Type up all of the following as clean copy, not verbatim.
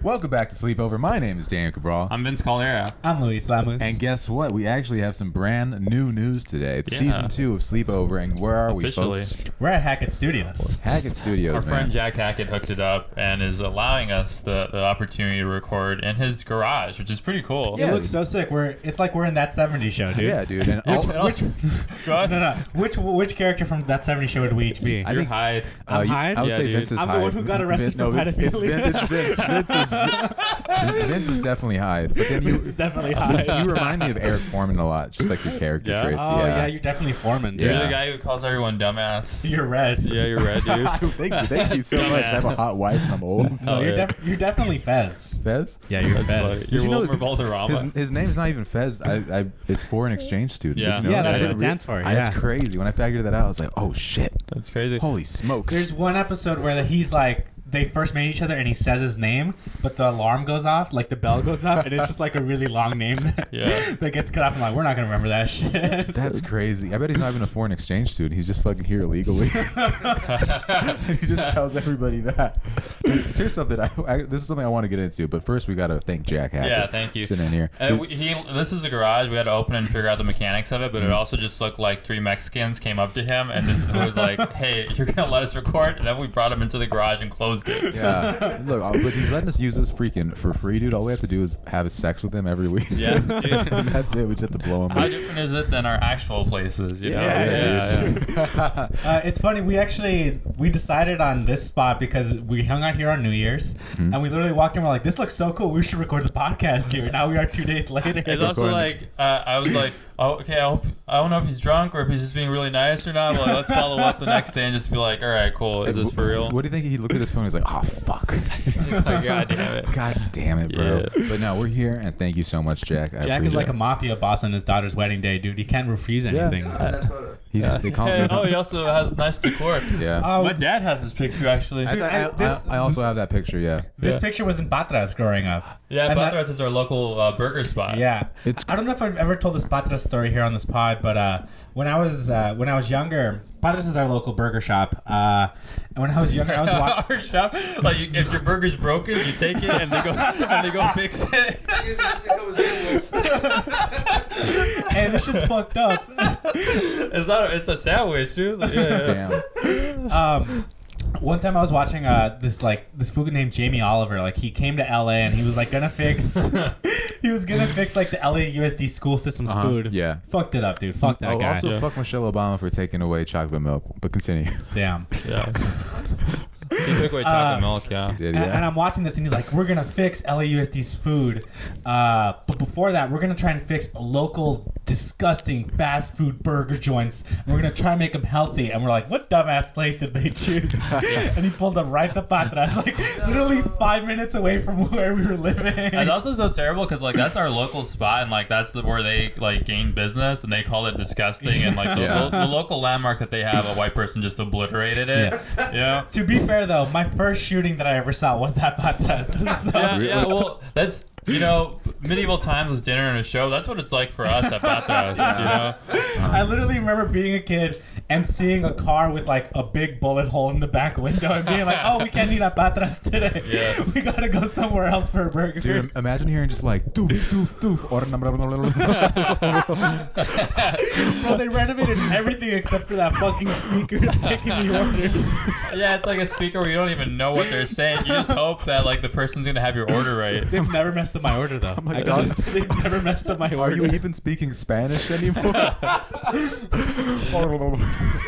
Welcome back to Sleepover. My name is Dan Cabral. I'm Vince Calera. I'm Luis Lamus. And guess what? We actually have some brand new news today. It's season 2 of Sleepover, and where are we, folks? We're at Hackett Studios. Hackett Studios, Our man. friend Jack Hackett hooked it up and is allowing us the opportunity to record in his garage, which is pretty cool. It looks so sick. It's like we're in That 70s Show, dude. Yeah, dude. And Go ahead. No. Which character from That 70s Show would we each be? You're Hyde. I'm Hyde? I would Yeah, say dude. Vince is I'm Hyde. the one who got arrested for pedophilia. Vince is definitely Hyde. But then Vince is definitely Hyde. You remind me of Eric Foreman a lot, just like your character Yeah? traits. Oh, yeah, you're definitely Foreman, dude. You're Yeah. the guy who calls everyone dumbass. You're red. Yeah, you're red, dude. Thank you so much. I have a hot wife and I'm old. No, Oh, you're, yeah. you're definitely Fez. Fez? Yeah, you're That's Fez. funny. You're you know Wilmer Valderrama. His name's not even Fez. It's foreign exchange student. Yeah. Did you know Yeah, that? that's what it stands for. That's Yeah. crazy. When I figured that out, I was like, oh shit. That's crazy. Holy smokes. There's one episode where he's like, they first meet each other and he says his name, but the alarm goes off, like the bell goes off, and it's just like a really long name Yeah. that gets cut off. I'm like, we're not going to remember that shit. That's crazy. I bet he's not even a foreign exchange student. He's just fucking here illegally. He just tells everybody that. But here's something. This is something I want to get into, but first we got to thank Jack Hackett. Yeah, thank you. Sitting in here. This is a garage. We had to open it and figure out the mechanics of it, but it also just looked like 3 Mexicans came up to him and just was like, hey, you're going to let us record? And then we brought him into the garage and closed it. Yeah. Look, but he's letting us use this freaking for free, dude. All we have to do is have sex with him every week. Yeah, dude. And that's it. We just have to blow him. How different is it than our actual places? You know? Yeah. It's funny. We decided on this spot because we hung out here on New Year's, and we literally walked in. We're like, "This looks so cool. We should record the podcast here." Now we are 2 days later. It's also like I was like, oh, okay, I don't know if he's drunk or if he's just being really nice or not. But let's follow up the next day and just be like, all right, cool. Is this for real? What do you think? He looked at his phone. He's like, oh fuck. He's like, God damn it. God damn it, bro. Yeah. But no, we're here, and thank you so much, Jack. Jack is like a mafia boss on his daughter's wedding day, dude. He can't refuse anything. They call him. Oh, he also has nice decor. Yeah. My dad has this picture actually. I also have that picture. Yeah. This picture was in Patras growing up. Yeah, And Patras is our local burger spot. Yeah, It's- I don't know if I've ever told this Patras story here on this pod, but when I was younger, Patras is our local burger shop. And when I was younger, I was watching. Our shop, like if your burger's broken, you take it and they go fix it. Hey, this shit's fucked up. It's a sandwich, dude. Yeah. Damn. One time I was watching this food named Jamie Oliver. Like he came to LA and he was like gonna fix. He was gonna fix like the LAUSD school system's food. Yeah. Fucked it up, dude. Fuck that guy. Also, fuck Michelle Obama for taking away chocolate milk. But continue. Damn. Yeah. He took away chocolate milk, yeah. And I'm watching this, and he's like, "We're gonna fix LAUSD's food, but before that, we're gonna try and fix local disgusting fast food burger joints. And we're gonna try and make them healthy." And we're like, "What dumbass place did they choose?" And he pulled them right to Patras, like literally 5 minutes away from where we were living. And also so terrible because like that's our local spot and like that's where they like gain business and they call it disgusting and like the local landmark that they have, a white person just obliterated it. Yeah. To be fair though, my first shooting that I ever saw was at Patras. So. Yeah, well, that's, medieval times was dinner and a show. That's what it's like for us at Patras, I literally remember being a kid and seeing a car with like a big bullet hole in the back window and being like, "Oh, we can't eat at Patras today. Yeah. We gotta go somewhere else for a burger." Dude, imagine hearing just like doof doof doof. Bro, they renovated everything except for that fucking speaker taking the orders. Yeah, it's like a speaker where you don't even know what they're saying. You just hope that like the person's gonna have your order right. They've never messed up my order though. Oh my I God. honestly, they've never messed up my order. Are you even speaking Spanish anymore?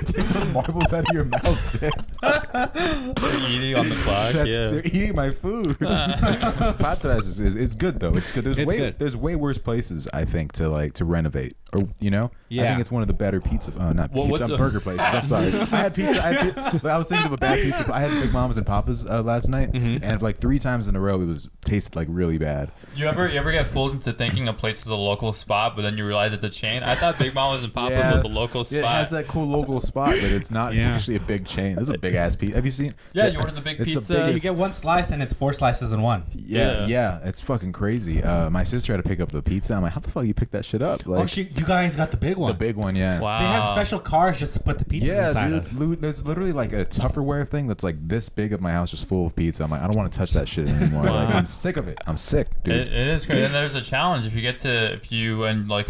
Take those marbles out of your mouth, dick. They're eating on the clock. They're eating my food. Patras is it's good though. It's good. There's way worse places I think to renovate or Yeah. I think it's one of the better pizza burger places. I'm sorry. I had pizza. I was thinking of a bad pizza. I had Big Mama's and Papa's last night, and like 3 times in a row it tasted like really bad. You ever get fooled into thinking a place is a local spot, but then you realize it's a chain? I thought Big Mama's and Papa's was a local spot. It has that cool local spot, but it's not. It's Yeah. actually a big chain. This is a big ass pizza. Have you seen? Yeah, you ordered the big It's the pizza. biggest- You get one slice and it's 4 slices in one. Yeah, it's fucking crazy. My sister had to pick up the pizza. I'm like, how the fuck you pick that shit up? Like, You guys got the big one. the big one, yeah. Wow. They have special cars just to put the pizzas Yeah, inside of. dude. There's literally like a Tupperware thing that's like this big of my house, just full of pizza. I'm like, I don't want to touch that shit anymore. Wow. Like, I'm sick of it. I'm sick, dude. It is crazy. And there's a challenge. If you and like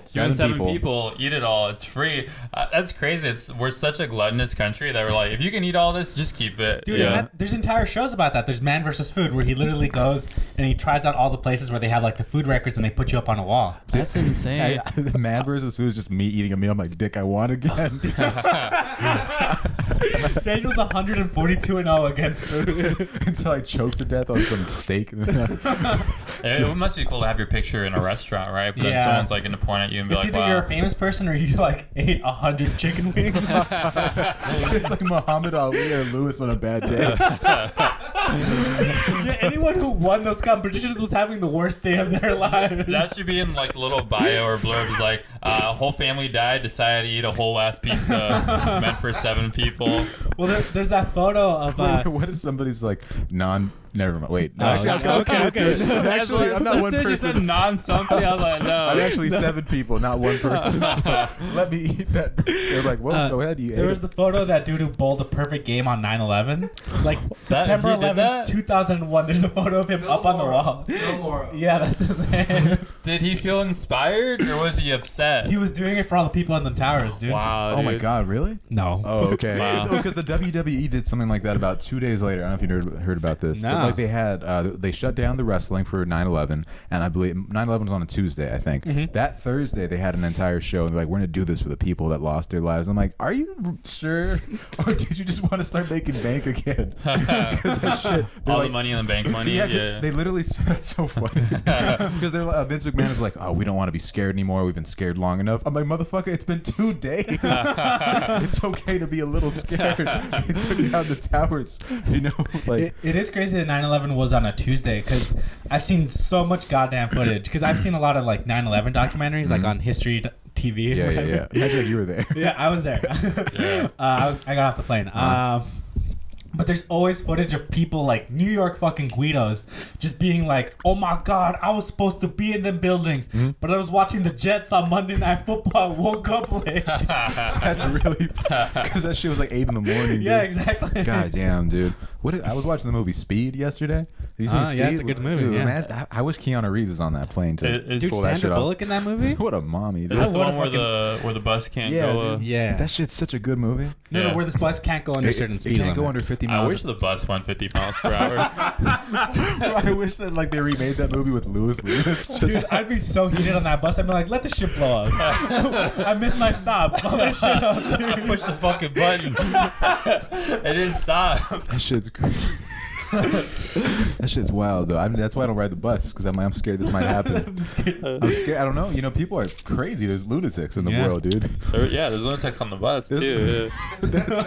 seven people eat it all, it's free. That's crazy. We're such a gluttonous country that we're like, if you can eat all this, just keep it. Dude, and there's entire shows about that. There's Man vs. Food, where he literally goes and he tries out all the places where they have like the food records and they put you up on a wall. That's insane. The Man versus Food is just me eating a meal. I'm like, dick, I want again. Daniel's 142-0 against food. Until I choke to death on some steak. It must be cool to have your picture in a restaurant, right? But then Yeah. someone's like going to point at you and be It's like, either wow. you're a famous person or you like ate 100 chicken wings. It's like Muhammad Ali or Lewis on a bad day. Yeah, anyone who won those competitions was having the worst day of their lives. That should be in like little bio or blurb. It's like, whole family died, decided to eat a whole ass pizza meant for 7 people. Well, there's that photo of. What if somebody's like Never mind. Wait. No, Oh, actually, I'll commit to it. Actually, I'm not one You said person. non-something. I was like, no. I'm actually 7 people, not one person. So let me eat that. They're like, well, go ahead. You There ate was it. the photo of that dude who bowled a perfect game on 9/11. Like September he did 11, that? 2001. There's a photo of him up on the wall. Yeah, that's his name. Did he feel inspired or was he upset? He was doing it for all the people in the towers, dude. Wow. Oh my dude. God, really? No. Oh, okay. Wow. Because the WWE did something like that about 2 days later. I don't know if you heard about this. No. But like they had, they shut down the wrestling for 9/11, and I believe 9/11 was on a Tuesday, I think. Mm-hmm. That Thursday, they had an entire show, and they're like, we're going to do this for the people that lost their lives. I'm like, are you sure? Or did you just want to start making bank again? 'Cause that shit, they're All like, the money in the bank money. Yeah. They literally said, that's so funny. Because they're Vince McMahon is like, oh, we don't want to be scared anymore. We've been scared long enough. I'm like, motherfucker, it's been 2 days. It's okay to be a little scared. It took down the towers. You know, like It is crazy that 9/11 was on a Tuesday because I've seen so much goddamn footage. Because I've seen a lot of like 9/11 documentaries, like on History TV. and yeah. whatever. Imagine like you were there. Yeah, I was there. Yeah. I got off the plane. But there's always footage of people like New York fucking Guidos just being like, oh my God, I was supposed to be in the buildings, but I was watching the Jets on Monday Night Football. I woke up late. That's really because that shit was like 8 in the morning. Yeah, dude. exactly. God damn, dude. I was watching the movie Speed yesterday. Have you seen Speed? Yeah, it's a good movie, Dude, yeah. imagine, I wish Keanu Reeves was on that plane to Dude, pull that shit Sandra off. Bullock in that movie? What a mommy, Is dude. that the what one a where the bus can't Yeah, go? dude. Yeah. That shit's such a good movie. No, Yeah. where this bus can't go under a certain It speed can't limit. go under 50 I miles. wish the bus went 50 miles per hour. I wish that like they remade that movie with Louis It's just Dude, I'd be so heated on that bus. I'd be like, let the shit blow up. I missed my stop. Blow that shit up, I dude. pushed the fucking button. It didn't stop. that shit's crazy. That shit's wild though. That's why I don't ride the bus because I'm scared this might happen. I'm scared. I'm scared. I don't know. You know, people are crazy. There's lunatics in the Yeah. world, dude. There's lunatics on the bus too. That's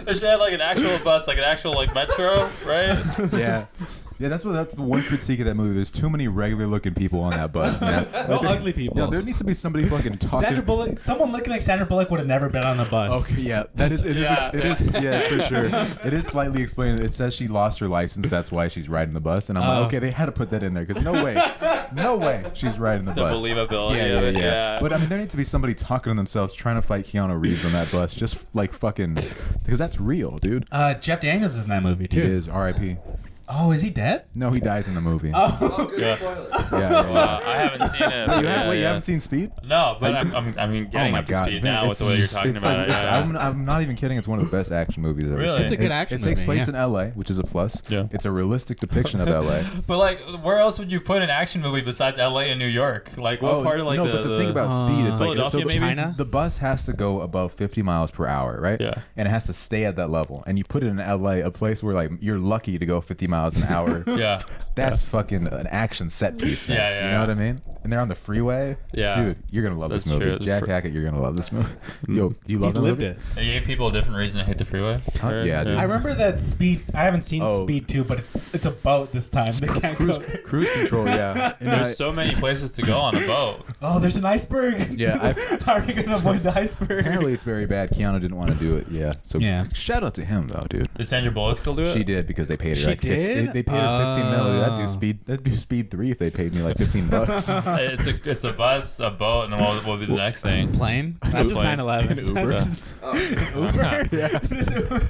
They should have like an actual bus, like an actual like metro, right? yeah. Yeah, that's the one critique of that movie. There's too many regular looking people on that bus, man. No ugly people. Yeah, there needs to be somebody fucking talking. Sandra Bullock. Someone looking like Sandra Bullock would have never been on the bus. Okay, yeah, that is it. Yeah. Yeah, for sure. It is slightly explained. It says she lost her license. That's why she's riding the bus. And I'm like, okay, they had to put that in there because no way, she's riding the The bus. believability of it, yeah. But I mean, there needs to be somebody talking to themselves, trying to fight Keanu Reeves on that bus, just like fucking, because that's real, dude. Jeff Daniels is in that movie It too. is R.I.P. Oh, is he dead? No, he dies in the movie. Oh, Yeah. Yeah. I haven't seen it. Wait, you Yeah, you yeah. haven't seen Speed? No, but I'm getting up to speed now with the way you're talking about it. Yeah. I'm not even kidding. It's one of the best action movies I've ever Really? seen. It's a good action It takes movie, place yeah. in L.A., which is a plus. Yeah. It's a realistic depiction of L.A. But like, where else would you put an action movie besides L.A. and New York? Like, what part of like no, but the thing about Speed, it's like Philadelphia, maybe? China? the bus has to go above 50 miles per hour, right? Yeah. And it has to stay at that level. And you put it in L.A., a place where like you're lucky to go 50 miles an hour. Yeah. That's fucking an action set piece, man. Yeah, You know what I mean? And they're on the freeway. Yeah. Dude, you're gonna love That's this movie. true. Jack Hackett, you're gonna love this movie. Yo, do you love He's the lived movie? it. It gave people a different reason to hate the freeway. Huh? Yeah, dude. I remember that Speed. I haven't seen Oh. Speed 2, but it's a boat this time. They can't Cruise, go. cruise control, yeah. And There's so many places to go on a boat. Oh, there's an iceberg. yeah, How are you gonna avoid the iceberg? apparently it's very bad. Keanu didn't want to do it. Yeah. So Yeah. shout out to him though, dude. Did Sandra Bullock still do it? She did because they paid her. She like did? They paid her 15 mil. Dude. Oh. That'd do Speed 3 if they paid me like $15. It's a bus, a boat, and then what will be the next thing? Plane? That's just Plane. 9/11. An Uber? That's just, Uber? This Uber.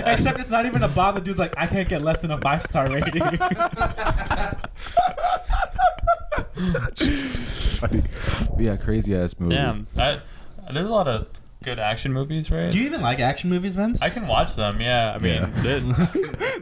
Except it's not even a bomb. The dude's like, I can't get less than a 5-star rating. It's funny. Yeah, crazy ass movie. Damn. There's a lot of good action movies, right? Do you even like action movies, Vince? I can watch them, yeah. I mean, Yeah.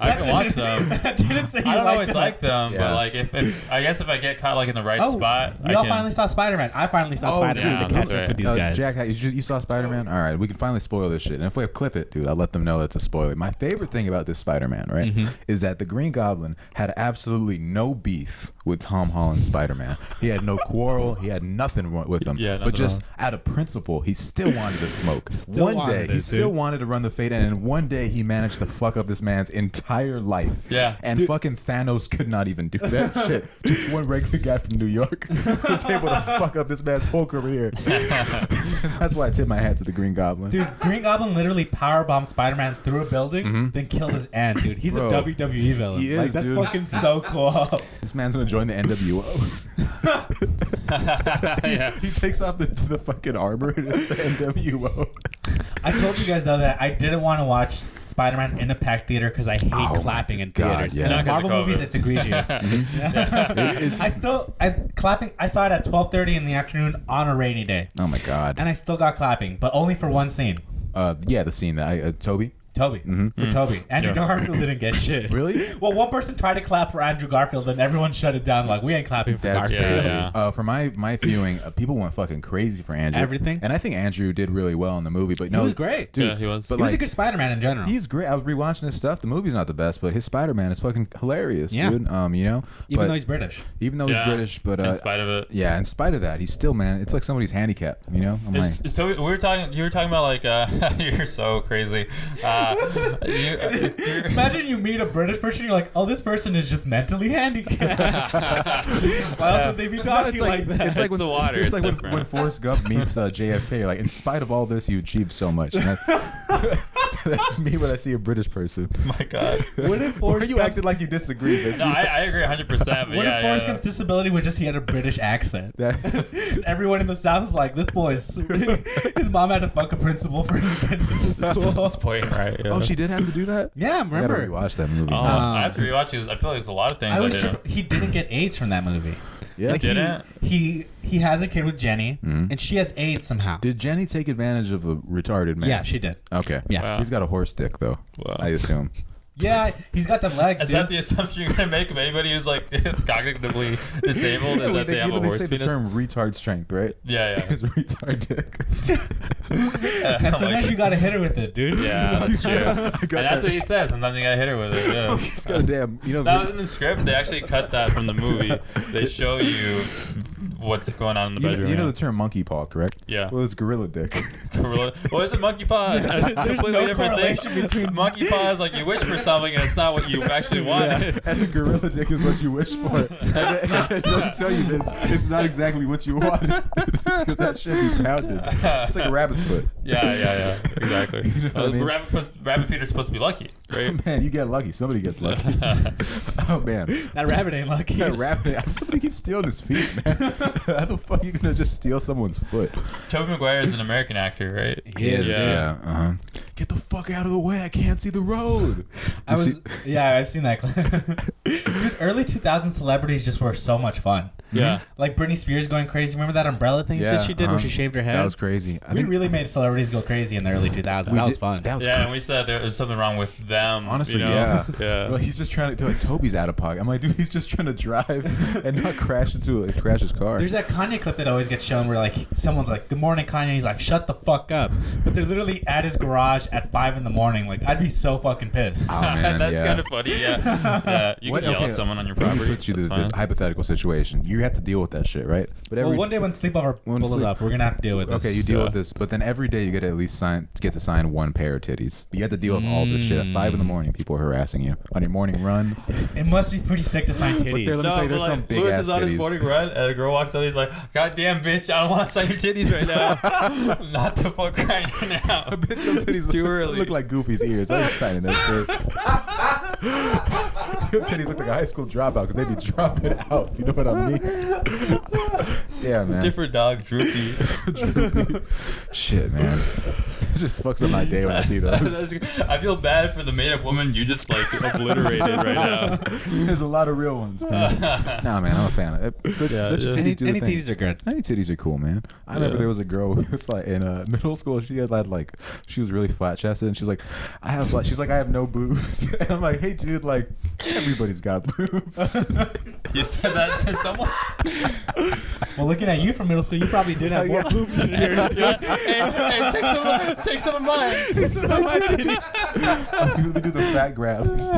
I can watch them. I didn't say you I don't liked always them. like them, Yeah. but like if I guess if I get caught like in the right spot, we I all can. finally saw Spider-Man. I finally saw Oh, Spider-Man yeah, to catch that's up right. with these guys. Jack, you saw Spider-Man? All right, we can finally spoil this shit. And if we clip it, dude, I'll let them know that's a spoiler. My favorite thing about this Spider-Man, right, is that the Green Goblin had absolutely no beef with Tom Holland's Spider-Man. He had no quarrel. He had nothing with him. Yeah, but nothing just wrong. out of principle, he still wanted to smoke. Still one wanted day, he it, still dude. wanted to run the Fate, and one day he managed to fuck up this man's entire life. Yeah. And fucking Thanos could not even do that shit. Just one regular guy from New York was able to fuck up this man's whole career. That's why I tip my hat to the Green Goblin. Dude, Green Goblin literally powerbombed Spider-Man through a building, then killed his aunt, dude. He's Bro, a WWE villain. he Like, is, that's dude. fucking so cool. This man's gonna join the NWO. Yeah. He takes off the fucking armor and it's the NWO. I told you guys, though, that I didn't want to watch Spider-Man in a packed theater because I hate Oh clapping my in God, theaters. yeah. And Not in 'cause of Marvel movies, COVID. it's egregious. It's- I saw it at 12:30 in the afternoon on a rainy day. Oh my God. And I still got clapping, but only for one scene. Yeah, the scene that Toby. Toby. For Toby. Andrew Garfield didn't get shit. Really? Well, one person tried to clap for Andrew Garfield, and everyone shut it down. Like, we ain't clapping for That's Garfield. crazy. Yeah. For my viewing, people went fucking crazy for Andrew. Everything? And I think Andrew did really well in the movie. But no, He was great. dude. Yeah, he was. But He was a like, good Spider-Man in general. he's great. I was rewatching his stuff. The movie's not the best, but his Spider-Man is fucking hilarious, Yeah. dude. You know, Even but though he's British. even though he's Yeah. British, but in spite of it. yeah, in spite of that, he's still, man. It's like somebody's handicapped. You know, I'm like, Is Toby, you were talking about like you're so crazy. You're- Imagine you meet a British person, you're like, oh, this person is just mentally handicapped. Why else would they be talking like that? It's like It's when, the water, It's it's like different. when Forrest Gump meets JFK. You're like, in spite of all this, you achieved so much. And that's me when I see a British person. my God. What if Why are Forrest you Gump's, acting like you disagree, Vince? No, I agree 100%. But what yeah, if Forrest yeah. Gump's disability was just he had a British accent? That- Everyone in the South is like, this boy's... His mom had to fuck a principal for him to get successful. That's point right. Yeah. oh, she did have to do that? Yeah, I gotta remember? rewatch that movie. I have to rewatch it. I feel like there's a lot of things I I was didn't. tripping. He didn't get AIDS from that movie. Yeah. Like Didn't? he has a kid with Jenny, and she has AIDS somehow. Did Jenny take advantage of a retarded man? Yeah, she did. Okay. Yeah. Wow. He's got a horse dick, though. Wow. I assume. Yeah, he's got the legs, Is dude. that the assumption you're gonna make of anybody who's like cognitively disabled? Is that they have a horse say the penis? term retard strength, right? Yeah, yeah. His retard dick. And sometimes you gotta hit her with it, dude. Yeah, that's true. And got that's that. what he said. Sometimes you gotta hit her with it. Yeah. He's got a damn, you know. That was in the script. They actually cut that from the movie. They show you what's going on in the bedroom. You know yeah. the term monkey paw, correct? Yeah. Well, it's gorilla dick. Gorilla. What is it? Monkey paw. That's a There's completely no different correlation thing. between- Monkey paw is like you wish for something and it's not what you actually want. Yeah, and the gorilla dick is what you wish for. And let me tell you, Vince, it's not exactly what you want. Because that shit be pounded. It's like a rabbit's foot. Yeah. Exactly. know what I mean? Rabbit feet are supposed to be lucky, right? Man, you get lucky. Somebody gets lucky. Oh, man. That rabbit ain't lucky. That rabbit. Somebody keeps stealing his feet, man. How the fuck are you going to just steal someone's foot? Tobey Maguire is an American actor, right? He is, Yeah. Uh-huh. Get the fuck out of the way. I can't see the road. Yeah, I've seen that clip. Dude, early 2000 celebrities just were so much fun. Yeah. Like Britney Spears going crazy. Remember that umbrella thing Yeah, she did where she shaved her head? That was crazy. I We think really made celebrities go crazy in the early 2000s. That was fun. That was Yeah, and we said there was something wrong with them. honestly, you know? yeah. Yeah. Well, he's just trying to. Like, Toby's out of pocket. I'm like, dude, he's just trying to drive and not crash his car. There's that Kanye clip that always gets shown where like someone's like, "Good morning, Kanye." And he's like, "Shut the fuck up!" But they're literally at his garage at 5 a.m. Like, I'd be so fucking pissed. Oh, man, That's yeah. kind of funny. Yeah. You can yell at someone on your Let me property. put you That's this fine. hypothetical situation. You have to deal with that shit, right? But Well, one day when Sleepover pulls up, we're gonna have to deal with this. Okay, you deal with this, but then every day you get to at least get to sign one pair of titties. You have to deal with all this shit at 5 a.m. People are harassing you on your morning run. It must be pretty sick to sign titties. they're Let me say there's some big Lewis ass is on his titties. morning run, and a girl walks up. He's like, "God damn, bitch! I don't want to sign your titties right now. Not the fuck right now. Bitch, your titties It's too early." look like Goofy's ears. I ain't signing that shit. Your titties look like a high school dropout because they be dropping out. You know what I mean? Yeah, man. Different dog, droopy. Droopy. Shit, man. It just fucks up my day when I see those. I feel bad for the made-up woman you just like obliterated right now. There's a lot of real ones, man. Nah, man, I'm a fan of it. Let your titties do the Any thing. titties are good. Any titties are cool, man. I remember there was a girl with, like, in middle school. She had like she was really flat chested, and she's like, I have no boobs. And I'm like, hey, dude, like everybody's got boobs. You said that to someone? Well, looking at you from middle school, you probably did have more boobs than your Hey, take some of mine. I'm gonna do the fat grabs.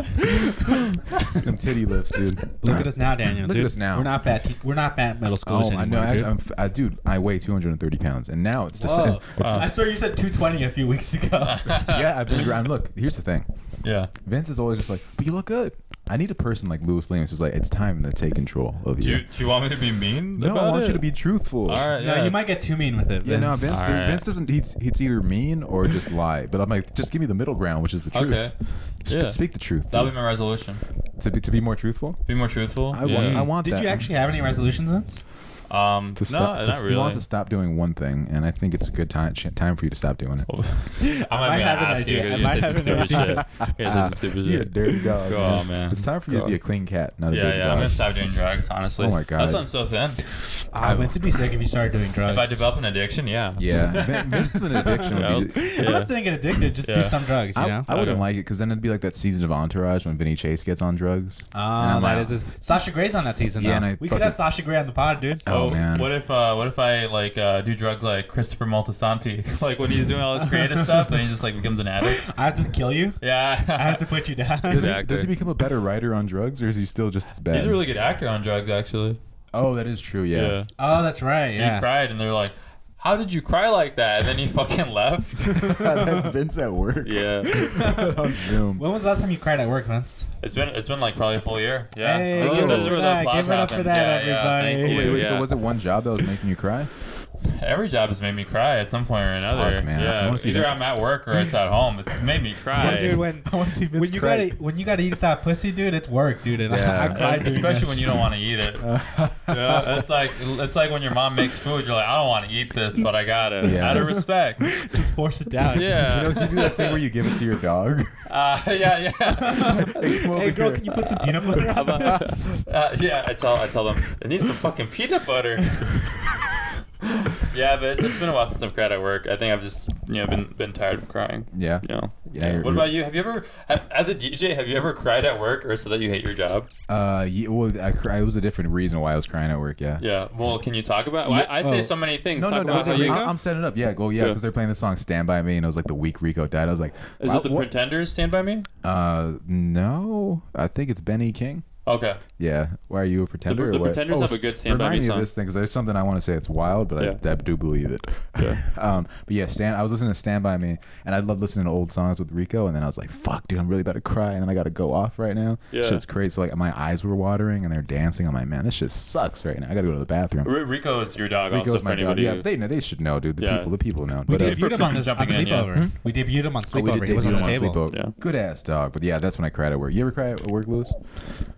Them titty lifts, dude. Look at us now, Daniel. Look at us now. We're not fat. We're not fat middle schoolers Oh, I know. anymore. Dude, I weigh 230 pounds, and now it's the Whoa. same. I swear you said 220 a few weeks ago. Yeah, I've been around. Look, here's the thing. Yeah. Vince is always just like, but you look good. I need a person like Louis Lewis who's like, it's time to take control of Do you. you want me to be mean? No, about I want it? you to be truthful. All right. No, Yeah. you might get too mean with it. Yeah, no, Vince. Vince, All right. Vince doesn't. He's either mean or just lie. But I'm like, just give me the middle ground, which is the truth. Okay. Yeah. Speak the truth. That'll dude. be my resolution. To be more truthful. Be more truthful. I want Did that. you actually have any resolutions, Vince? To stop, no, not really. He wants to stop doing one thing, and I think it's a good time for you to stop doing it. I might be have an gonna ask you idea. because I you say might some have stupid an shit. You're gonna say some stupid You're a shit. dirty dog. Go on, man. It's time for you to be a clean cat, not a Yeah, dirty I'm gonna dog. stop doing drugs. Honestly. Oh my God. That's why I'm so thin. Vince would be sick if you started doing drugs. If I develop an addiction, yeah. Yeah, Vince with an addiction would be. I'm not saying get addicted, just do some drugs, you know? I wouldn't like it because then it'd be like that season of Entourage when Vinny Chase gets on drugs. Oh, I'm that like- is his. Sasha Gray's on that season, Yeah, though. and I We could fucking- have Sasha Gray on the pod, dude. Oh, man. What if I like do drugs like Christopher Moltisanti, like when he's doing all his creative stuff, and he just like becomes an addict? I have to kill you. Yeah. I have to put you down. Does he become a better writer on drugs, or is he still just as bad? He's a really good actor on drugs, actually. Oh, that is true. Yeah. Oh, that's right. He Yeah. cried, and they're like, "How did you cry like that?" And then he fucking left. That's Vince at work. Yeah. On Zoom. When was the last time you cried at work, Vince? It's been like probably a full year. Yeah. Hey, Those give are it up where for the that. applause Give it up for happens. that, Yeah, everybody. thank you. Wait, Yeah. so was it one job that was making you cry? Every job has made me cry at some point or another. Fuck, man. I Yeah. wanna see Either that. I'm at work or it's at home. It's made me cry. Dude, when I want to see Vince when you cry. gotta eat that pussy, dude, it's work, dude. And Yeah. I cried doing Especially that when you shit. don't want to eat it. Yeah, it's like when your mom makes food. You're like, I don't want to eat this, but I gotta. Yeah. Out of respect. just force it down. Yeah. You know, you do that thing where you give it to your dog. Yeah. Hey, girl, can you put some peanut butter on this? Yeah. I tell them it needs some fucking peanut butter. Yeah, but it's been a while since I've cried at work. I think I've just been tired of crying. Yeah. You know. Yeah, What about you? Have you ever, as a DJ, have you ever cried at work, or so that you hate your job? Yeah, well, it was a different reason why I was crying at work. Yeah. Yeah. Well, can you talk about? Well, I say so many things. No, Talk about no. how you go. I'm setting it up. Yeah, go. Yeah, because they're playing the song "Stand by Me," and it was like the week Rico died. I was like, Is wow, it the what? Pretenders? Stand by Me. No, I think it's Benny King. Okay. Yeah. Why are you a pretender? The or what? Pretenders have a good Stand By Me Remind me song. of this thing because there's something I want to say that's wild, but Yeah. I do believe it. Yeah. But yeah, I was listening to Stand By Me, and I love listening to old songs with Rico, and then I was like, fuck, dude, I'm really about to cry, and then I got to go off right now. Yeah. Shit's crazy. So like my eyes were watering, and they're dancing. I'm like, man, this shit sucks right now. I got to go to the bathroom. Rico is your dog. Rico's also for my dog. anybody. Yeah, who- they should know, dude. Yeah. The people know. We But, debuted him on this on jumping in, yeah. Sleepover. We debuted him on we Sleepover. did He was debut on him the on table. Sleepover. Yeah. Good ass dog. But yeah, that's when I cried at work. You ever cry at work, Lewis?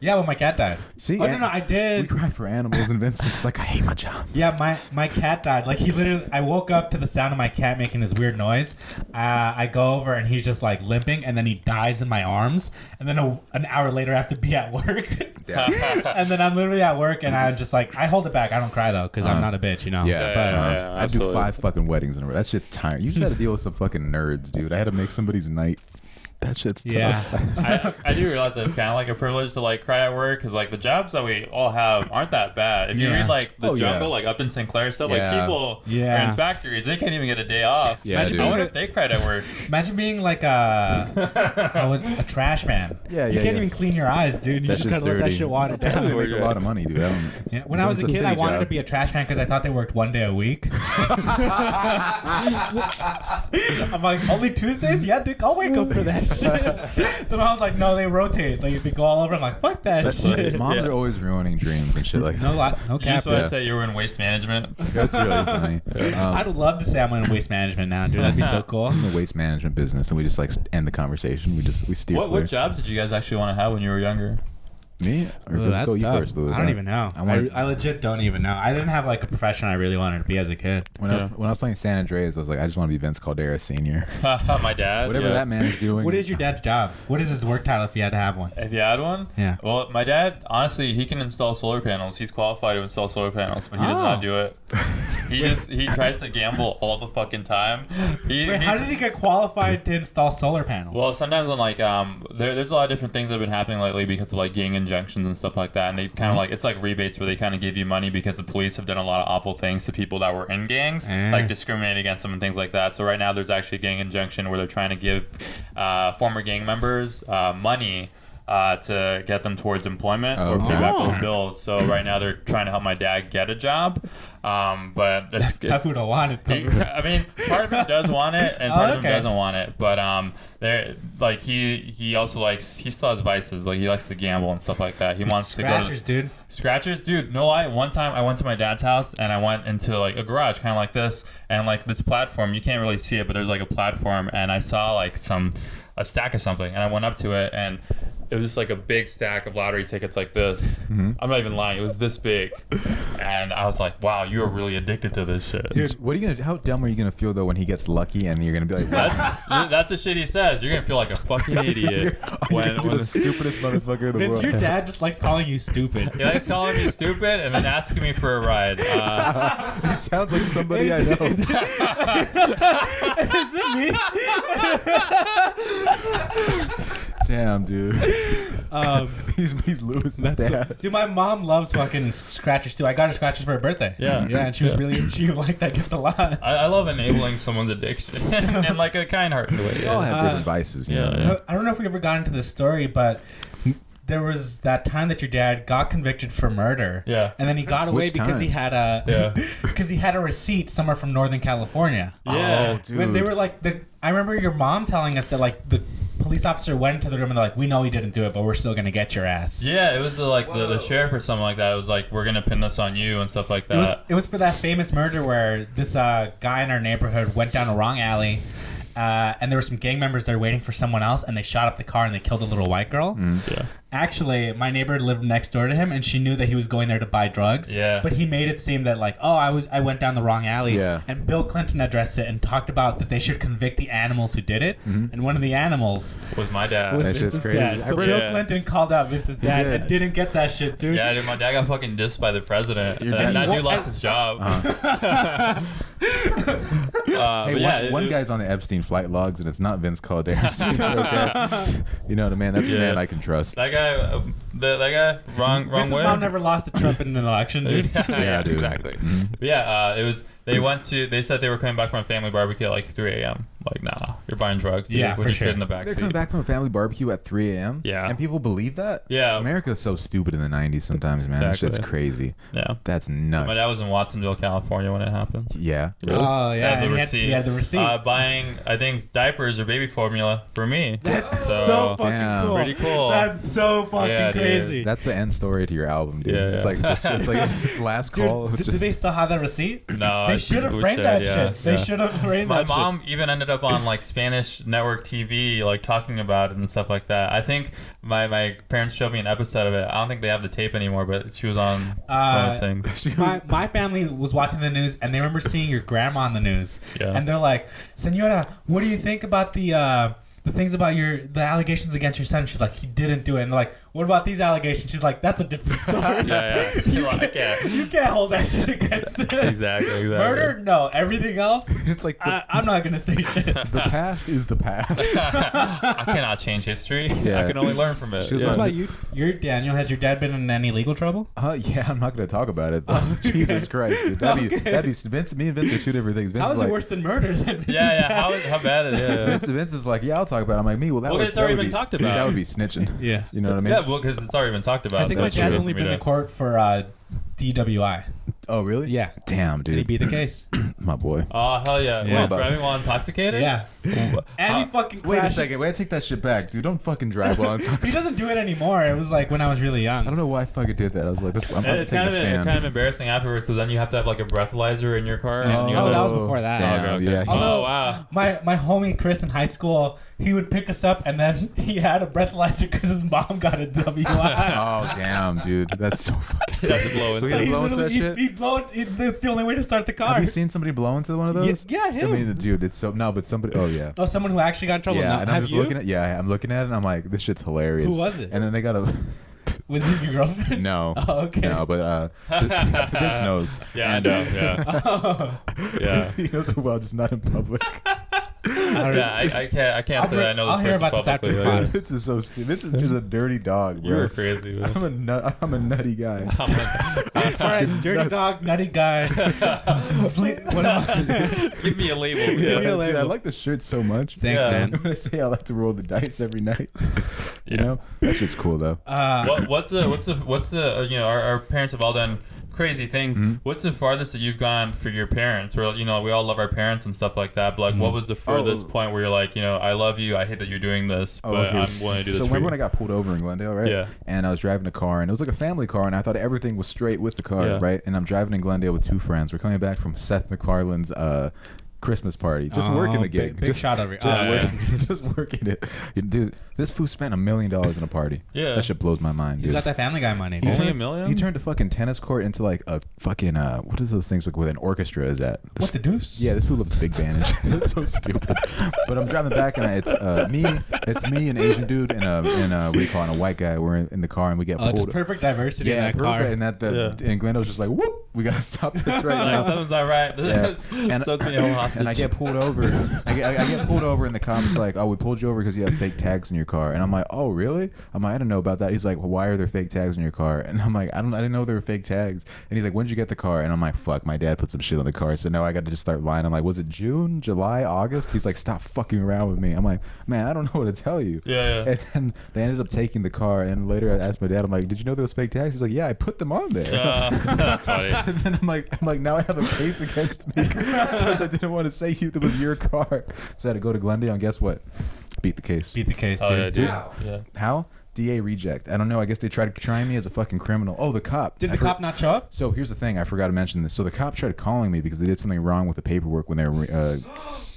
Yeah, when my cat died. See, oh no, I we did. cry for animals, and Vince just like, I hate my job. Yeah, my cat died. Like he literally, I woke up to the sound of my cat making this weird noise. I go over and he's just like limping, and then he dies in my arms. And then an hour later, I have to be at work. And then I'm literally at work, and I'm just like, I hold it back. I don't cry though, because I'm not a bitch, you know. Yeah, But I do 5 fucking weddings in a row. That shit's tiring. You just had to deal with some fucking nerds, dude. I had to make somebody's night. That shit's tough. Yeah. I do realize that it's kind of like a privilege to like cry at work because like the jobs that we all have aren't that bad. If you read like the jungle, like up in St. Clair stuff, like people are in factories, they can't even get a day off. Yeah, I wonder if they cried at work. Imagine being like a trash man. You can't even clean your eyes, dude. You just gotta let that shit water down. They make a lot of money, dude. When I was a kid, I wanted to be a trash man because I thought they worked 1 day a week. I'm like, only Tuesdays? Yeah, dude, I'll wake up for that shit. Then I was like, no, they rotate. Like, they go all over. I'm like, fuck that shit. Moms are always ruining dreams and shit like that. No cap. You just want to say you were in waste management? That's really funny. I'd love to say I'm in waste management now, dude. That'd be so cool. It's in the waste management business, and we just like end the conversation. We steer clear. What jobs did you guys actually want to have when you were younger? Me? Or That's go you tough. first, Louis. I don't even know. I legit don't even know. I didn't have like a profession I really wanted to be as a kid. When I was playing San Andreas, I was like, I just want to be Vince Caldera Senior. My dad. Whatever that man is doing. What is your dad's job? What is his work title if you had to have one? If you had one? Yeah. Well, my dad, honestly, he can install solar panels. He's qualified to install solar panels, but he does not do it. He tries to gamble all the fucking time. How did he get qualified to install solar panels? Well, sometimes on like there's a lot of different things that have been happening lately because of like gang injunctions and stuff like that, and they kind of like it's like rebates where they kind of give you money because the police have done a lot of awful things to people that were in gangs, like discriminate against them and things like that. So right now there's actually a gang injunction where they're trying to give former gang members money to get them towards employment or pay back their bills. So right now they're trying to help my dad get a job. But that food don't want it. I mean, part of him does want it, and part of him doesn't want it. But like he also likes, he still has vices. Like he likes to gamble and stuff like that. He wants Scratchers, to go dude. Scratchers, dude. No lie. One time I went to my dad's house and I went into like a garage, kind of like this, and like this platform. You can't really see it, but there's like a platform, and I saw like a stack of something, and I went up to it, and it was just like a big stack of lottery tickets like this. Mm-hmm. I'm not even lying. It was this big. And I was like, wow, you are really addicted to this shit. Dude, how dumb are you going to feel, though, when he gets lucky and you're going to be like, that's the shit he says. You're going to feel like a fucking idiot. when the stupidest motherfucker in the world. Your dad just likes calling you stupid. He likes calling me stupid and then asking me for a ride. It sounds like somebody I know. Is it me? Damn, dude. He's Lewis's dad. Dude, my mom loves fucking scratchers too. I got her scratchers for her birthday. Yeah, and she liked that gift a lot. I love enabling someone's addiction in like a kind-hearted way. We all have different vices. Yeah. I don't know if we ever got into this story, but there was that time that your dad got convicted for murder. Yeah. And then he got away because he had a receipt somewhere from Northern California. Yeah. Oh, dude. When they were like I remember your mom telling us that like the police officer went into the room and they're like, we know he didn't do it, but we're still gonna get your ass. Yeah, it was the sheriff or something like that. It was like, we're gonna pin this on you and stuff like that. It was for that famous murder where this guy in our neighborhood went down a wrong alley. And there were some gang members there waiting for someone else, and they shot up the car and they killed a little white girl. Yeah. Actually, my neighbor lived next door to him, and she knew that he was going there to buy drugs. Yeah. But he made it seem that like, I went down the wrong alley. Yeah. And Bill Clinton addressed it and talked about that they should convict the animals who did it. Mm-hmm. And one of the animals was my dad. was Vince's dad. So Bill Clinton called out Vince's dad and didn't get that shit, dude. Yeah, dude, my dad got fucking dissed by the president. And that dude lost his job. Hey, one guy's on the Epstein flight logs, and it's not Vince Caldera. Okay? You know what I mean? That's a man I can trust. That guy, wrong Vince's way. mom never lost to Trump in an election, dude. Yeah, dude. Exactly. But yeah, it was. They said they were coming back from a family barbecue at like 3 a.m. Like, nah, you're buying drugs, dude, Yeah, with for your sure. kid in the backseat. They're coming back from a family barbecue at 3 a.m.? Yeah. And people believe that? Yeah. America's so stupid in the 90s sometimes, man. Exactly. That shit's crazy. Yeah. That's nuts. My dad was in Watsonville, California when it happened. Yeah. Really? Oh, yeah. Had the receipt. He had the receipt. Buying, I think, diapers or baby formula for me. That's so fucking Damn. cool. Pretty cool. That's so fucking Yeah, dude. crazy. That's the end story to your album, dude. Yeah, It's yeah. like it's last call. Dude, It's do just, they still have that receipt? No, They should have framed that shit. They should have framed My that mom even ended up up on like Spanish network TV, like talking about it and stuff like that. I think my parents showed me an episode of it. I don't think they have the tape anymore, but she was on one of those things. My family was watching the news and they remember seeing your grandma on the news. Yeah. And they're like, Senora, what do you think about the things about the allegations against your son? She's like, he didn't do it. And they're like, what about these allegations? She's like, that's a different story. You can't hold that shit against it. Exactly. Murder? No. Everything else? It's like I'm not gonna say shit. the past is the past. I cannot change history. Yeah. I can only learn from it. What about you? You're Daniel. Has your dad been in any legal trouble? Yeah, I'm not gonna talk about it. Jesus Christ, dude. That'd be Vince. Me and Vince are two different things. Vince How is is it like, worse than murder? How bad is it? Vince is like, yeah, I'll talk about it. I'm like, me. Well, it's already been talked about. That would be snitching. Yeah. You know what I mean? Yeah, well, because it's already been talked about. I think my dad's only been in court for DWI. Oh, really? Yeah. Damn, Did he dude. beat the case? My boy. Oh, hell yeah. Yeah. What, driving while intoxicated? Yeah. And he fucking Wait a crashed. second. Wait, I take that shit back, dude. Don't fucking drive while I'm He talking. doesn't do it anymore. It was like when I was really young. I don't know why I fucking did that. I was like, I'm about to It's take kind a of stand. kind of embarrassing afterwards, because then you have to have like a breathalyzer in your car. And you Oh, gotta- that was before that. Damn, Okay. yeah. Oh, wow. My homie Chris in high school, he would pick us up and then he had a breathalyzer because his mom got a WI. Oh, damn, dude. That's so fucking. You have to blow So inside. he blow into that shit? He'd blow it. That's the only way to start the car. Have you seen somebody blow into one of those? Yeah, him. I mean, dude, it's so no, but somebody. Oh yeah. Oh, someone who actually got in trouble. Yeah, No, and I'm have just you? looking at. Yeah, I'm looking at it, and I'm like, this shit's hilarious. Who was it? And then they got a. Was it your girlfriend? No. Oh, okay. No, but Vince knows. Yeah, And, I know. Yeah. Yeah. He knows her well, just not in public. Yeah, I can't say that I know I'll this hear person about this after publicly. the Like, pod. Vince is so stupid. Vince is just a dirty dog, bro. You're crazy, man. I'm a nutty guy. All right, dirty Nuts. dog, nutty guy. What am I? Give me a label. me a Dude, I label. like the shirt so much. Thanks, Yeah. man. I'm gonna say I like to roll the dice every night. You Yeah. know, that shit's cool though. What's the you know, our parents have all done crazy things. Mm-hmm. What's the farthest that you've gone for your parents? Where, you know, we all love our parents and stuff like that, but like what was the furthest point where you're like, you know, I love you, I hate that you're doing this, but I'm willing to do this So for remember you. when I got pulled over in Glendale, right? Yeah. And I was driving a car, and it was like a family car, and I thought everything was straight with the car, Yeah. right? And I'm driving in Glendale with two friends. We're coming back from Seth MacFarlane's Christmas party, just working the gig. Big just, shot over. Just, yeah. working, just working it. Dude, this fool spent $1 million in a party. Yeah. That shit blows my mind, He's dude. got that Family Guy money. He Only Dude. $1 million? He turned a fucking tennis court into like a fucking what is those things like where an orchestra is at? What the deuce? Yeah, this fool loves big band and shit. It's so stupid. But I'm driving back and it's me, an Asian dude, and what do you call it, a white guy. We're in the car and we get Oh, pulled. just perfect diversity in Yeah, that perfect. car. And and Glendo's just like, whoop, we gotta stop this right Like, now. something's not right. Yeah. So it's me a whole hostage. And I get pulled over. I get pulled over, and the cop's like, "Oh, we pulled you over because you have fake tags in your car." And I'm like, "Oh, really?" I'm like, "I didn't know about that." He's like, well, "Why are there fake tags in your car?" And I'm like, "I didn't know there were fake tags." And he's like, "When did you get the car?" And I'm like, "Fuck, my dad put some shit on the car, so now I got to just start lying." I'm like, "Was it June, July, August?" He's like, "Stop fucking around with me." I'm like, "Man, I don't know what to tell you." Yeah. And then they ended up taking the car, and later I asked my dad, I'm like, "Did you know there was fake tags?" He's like, "Yeah, I put them on there." That's funny. And then I'm like, now I have a case against me because I didn't want to say it was your car. So I had to go to Glendale, and guess what? Beat the case. Beat the case, dude. Oh, yeah, dude. Wow. Yeah. How? DA reject. I don't know. I guess they tried to try me as a fucking criminal. Oh, the cop. Did the cop not show up? So here's the thing. I forgot to mention this. So the cop tried calling me because they did something wrong with the paperwork when they were.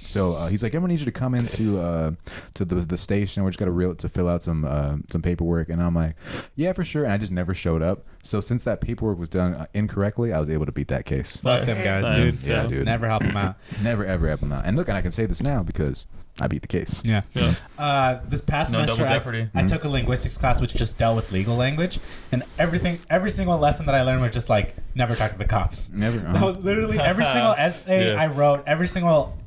So he's like, "Everyone needs you to come into to the station. We just got to fill out some paperwork." And I'm like, "Yeah, for sure." And I just never showed up. So since that paperwork was done incorrectly, I was able to beat that case. Fuck them guys, Nice. dude. Yeah, dude. Never help them out. Never ever help them out. And look, and I can say this now because I beat the case. Yeah. Yeah. This past No semester, double jeopardy. I took a linguistics class which just dealt with legal language, and every single lesson that I learned was just like never talk to the cops. Never. That was literally every single essay Yeah. I wrote, every single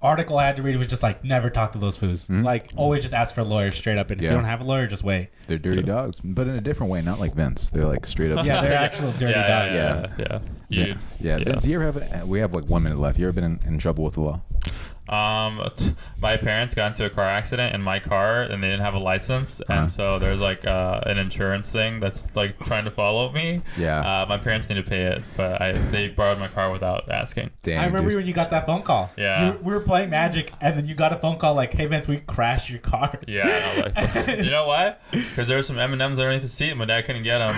article I had to read was just like never talk to those foos. Like always just ask for a lawyer straight up, and if Yeah. you don't have a lawyer, just wait. They're dirty dogs, but in a different way, not like Vince. They're like straight up. Yeah, they're actual dirty dogs. Yeah. Yeah. Yeah. Vince, you ever have? We have like 1 minute left. You ever been in trouble with the law? My parents got into a car accident in my car, and they didn't have a license, and so there's like an insurance thing that's like trying to follow me. Yeah. My parents need to pay it, but they borrowed my car without asking. Damn. I remember dude. when you got that phone call. Yeah. We were playing Magic, and then you got a phone call like, "Hey Vince, we crashed your car." Yeah, and I was like, you know why? Because there were some M&Ms underneath the seat, and my dad couldn't get them.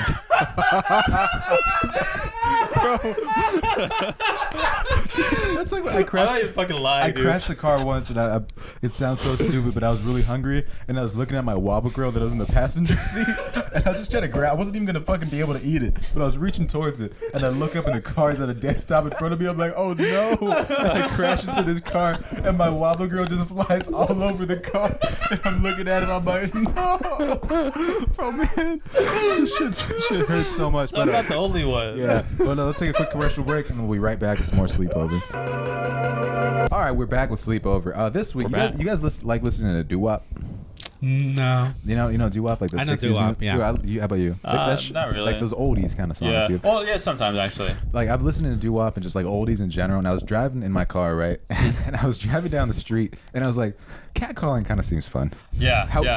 That's like when I I'm not crashed. even fucking lying, I dude. crashed the car once, and I it sounds so stupid, but I was really hungry, and I was looking at my wobble grill that was in the passenger seat, and I was just trying to grab. I wasn't even gonna fucking be able to eat it, but I was reaching towards it, and I look up, and the car's at a dead stop in front of me. I'm like, oh no! And I crash into this car, and my wobble grill just flies all over the car, and I'm looking at it. I'm like, no, oh man, this shit hurts so much. So I'm But not the only one. yeah, well, let's take a quick commercial break, and we'll be right back with some more Sleepover. All right, we're back with Sleepover. This week, you guys like listening to doo-wop? No. You know doo-wop, like the I know 60s doo-wop, music? yeah. Dude, how about you? Not really. Like those oldies kind of songs, Yeah. dude. Well, yeah, sometimes actually. Like I've listened to doo-wop and just like oldies in general, and I was driving in my car, right? And I was driving down the street, and I was like, catcalling kind of seems fun. Yeah. Let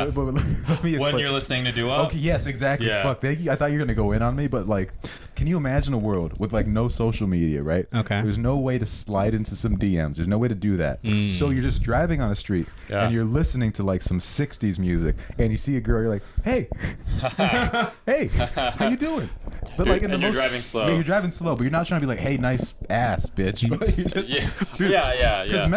me When explain. you're listening to duo. Okay, yes, exactly. Yeah. Fuck, I thought you were gonna go in on me, but like, can you imagine a world with like no social media, right? Okay. There's no way to slide into some DMs. There's no way to do that. So you're just driving on a street Yeah. and you're listening to like some '60s music, and you see a girl, you're like, hey, hey, how you doing? But like in the And you're most, driving slow. Yeah, you're driving slow, but you're not trying to be like, hey, nice ass, bitch. But you're just, Yeah. dude, Yeah. because